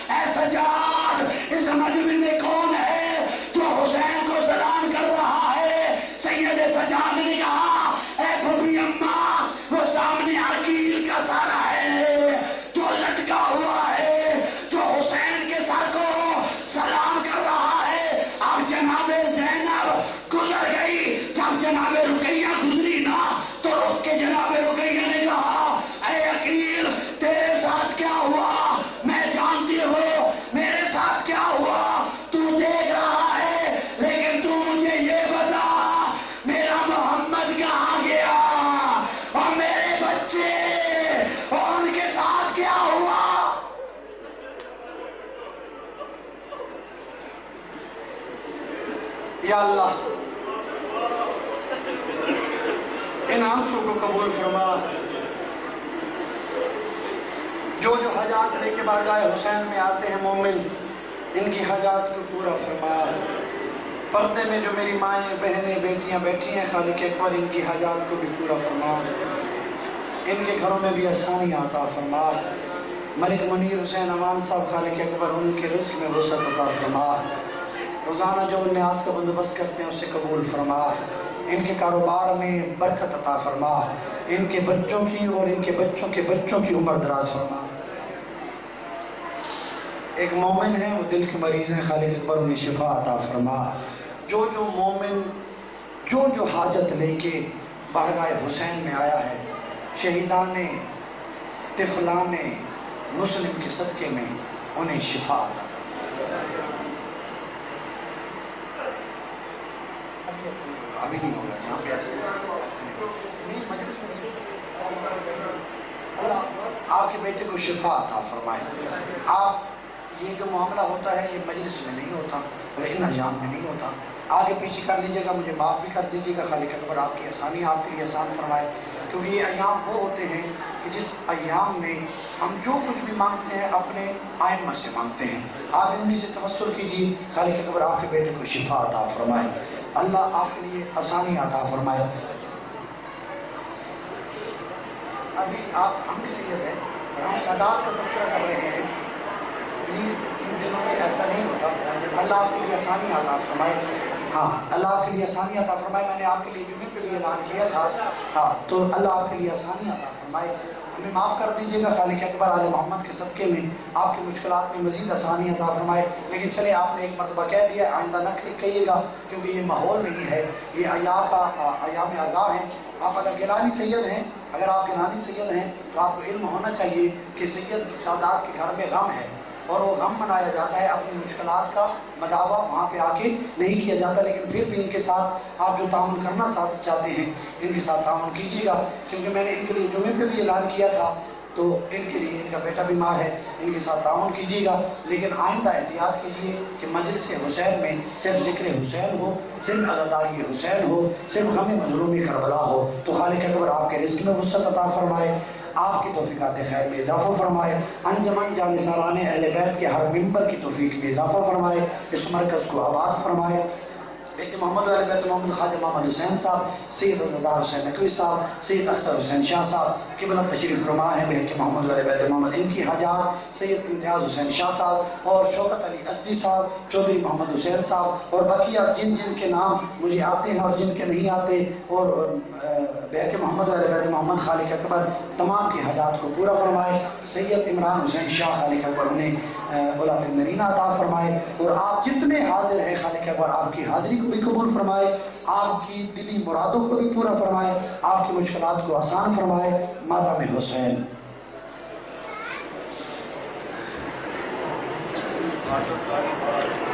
اے سجاد اس مجمع میں کون ہے جو حسین کو سلام کر رہا ہے؟ سید سجاد نے کہا، اے بھبی اماں وہ سامنے عقیل کا سارا ہے جو لٹکا ہوا ہے، جو حسین کے سر کو سلام کر رہا ہے. اب جناب زینب گزر گئی. جب جناب رقیہ گزری نا تو رک کے جناب رقیہ نے کہا، اے عقیل تیرے ساتھ کیا ہوا؟ میں جانتی ہوں میرے ساتھ کیا ہوا، تو دیکھ رہا ہے، لیکن تو مجھے یہ بتا میرا محمد کہاں گیا اور میرے بچے اور ان کے ساتھ کیا ہوا؟ یا اللہ ان آنسوں کو قبول فرما. جو حاجات لے کے بارگاہ حسین میں آتے ہیں مومن، ان کی حاجات کو پورا فرما. پردے میں جو میری مائیں بہنیں بیٹیاں بیٹھی ہیں خالق اکبر، ان کی حاجات کو بھی پورا فرما. ان کے گھروں میں بھی آسانی عطا فرما. ملک منیر حسین امان صاحب خالق اکبر ان کے رزق میں وسعت عطا فرما. روزانہ جو نیاز کا بندوبست کرتے ہیں اسے قبول فرما. ان کے کاروبار میں برکت عطا فرما. ان کے بچوں کی اور ان کے بچوں کے بچوں کی عمر دراز فرما. ایک مومن ہے وہ دل کے مریض ہیں، خالق اکبر انہیں شفا عطا فرما. جو مومن جو حاجت لے کے بارگاہ حسین میں آیا ہے، شہیدان طفلان مسلم کے صدقے میں انہیں شفا عطا فرما. ابھی نہیں ہوگا یہاں پہ آپ کے بیٹے کو شفا عطا فرمائے. آپ یہ جو معاملہ ہوتا ہے یہ مجلس میں نہیں ہوتا اور ان ایام میں نہیں ہوتا. آگے پیچھے کر لیجیے گا، مجھے معاف بھی کر دیجیے گا. خالق اکبر آپ کی آسانی آپ کے لیے آسان فرمائے، کیونکہ یہ ایام وہ ہوتے ہیں کہ جس ایام میں ہم جو کچھ بھی مانگتے ہیں اپنے آئمہ سے مانگتے ہیں. آپ انہیں سے توسل کیجیے، خالق اکبر آپ کے بیٹے کو شفا عطا فرمائے. اللہ آپ کے لیے آسانی عطا فرمائے. ابھی آپ ہم بھی سید ہیں، ہم سادات کا تذکرہ کر رہے ہیں. پلیز ان دنوں میں ایسا نہیں ہوتا. اللہ آپ کے لیے آسانی عطا فرمائے. ہاں اللہ آپ کے لیے آسانی عطا فرمائے. میں نے آپ کے لیے جمعے پہ بھی اعلان کیا تھا. ہاں تو اللہ آپ کے لیے آسانی عطا فرمائے. ہمیں معاف کر دیجیے گا، خالق اکبر آل محمد کے صدقے میں آپ کی مشکلات میں مزید آسانی عطا فرمائے. لیکن چلے آپ نے ایک مرتبہ کہہ دیا، آئندہ نہ کہیے گا، کیونکہ یہ ماحول نہیں ہے، یہ ایام اعزاء ہیں. آپ اگر گیلانی سید ہیں، اگر آپ گیلانی سید ہیں تو آپ کو علم ہونا چاہیے کہ سید سادات کے گھر میں غم ہے اور وہ غم منایا جاتا ہے. اپنی مشکلات کا مداوع وہاں پہ آ کے نہیں کیا جاتا، لیکن پھر بھی ان کے ساتھ آپ جو تعاون کرنا چاہتے ہیں ان کے ساتھ تعاون کیجیے گا. کیونکہ میں نے ان کے لیے جمعے پہ بھی اعلان کیا تھا، تو ان کے لیے ان کا بیٹا بیمار ہے، ان کے ساتھ تعاون کیجیے گا. لیکن آئندہ احتیاط کیجیے کہ مجلس حسین میں صرف ذکر حسین ہو، صرف عزاداری حسین ہو، صرف غم مظلوم کربلا ہو. تو خالق اکبر آپ کے رزق میں وسعت عطا فرمائے، آپ کی توفیقات خیر میں اضافہ فرمائے. انجمن جانثاران اہل بیت کے ہر ممبر کی توفیق میں اضافہ فرمائے. اس مرکز کو آباد فرمائے. بیت محمد والے بیت محمد خواجہ محمد حسین صاحب، سید عزادار حسین نقوی صاحب، سید اختر حسین شاہ صاحب قبلہ تشریف فرما ہے بیت محمد والے بیت محمد، ان کی حاجات سید امتیاز حسین شاہ صاحب اور شوکت علی اسدی صاحب، چودھری محمد حسین صاحب اور بقیہ جن جن کے نام مجھے آتے ہیں اور جن کے نہیں آتے، اور بیت محمد والے بیت محمد خالق اکبر تمام کی حاجات کو پورا فرمائے۔ سید عمران حسین شاہ خالق اکبر انہیں اولاد مدینہ عطا فرمائے، اور آپ جتنے حاضر ہیں خالق اکبر آپ کی حاضری کو بھی قبول فرمائے، آپ کی دلی مرادوں کو بھی پورا فرمائے، آپ کی مشکلات کو آسان فرمائے۔ ماتم حسین Thank you.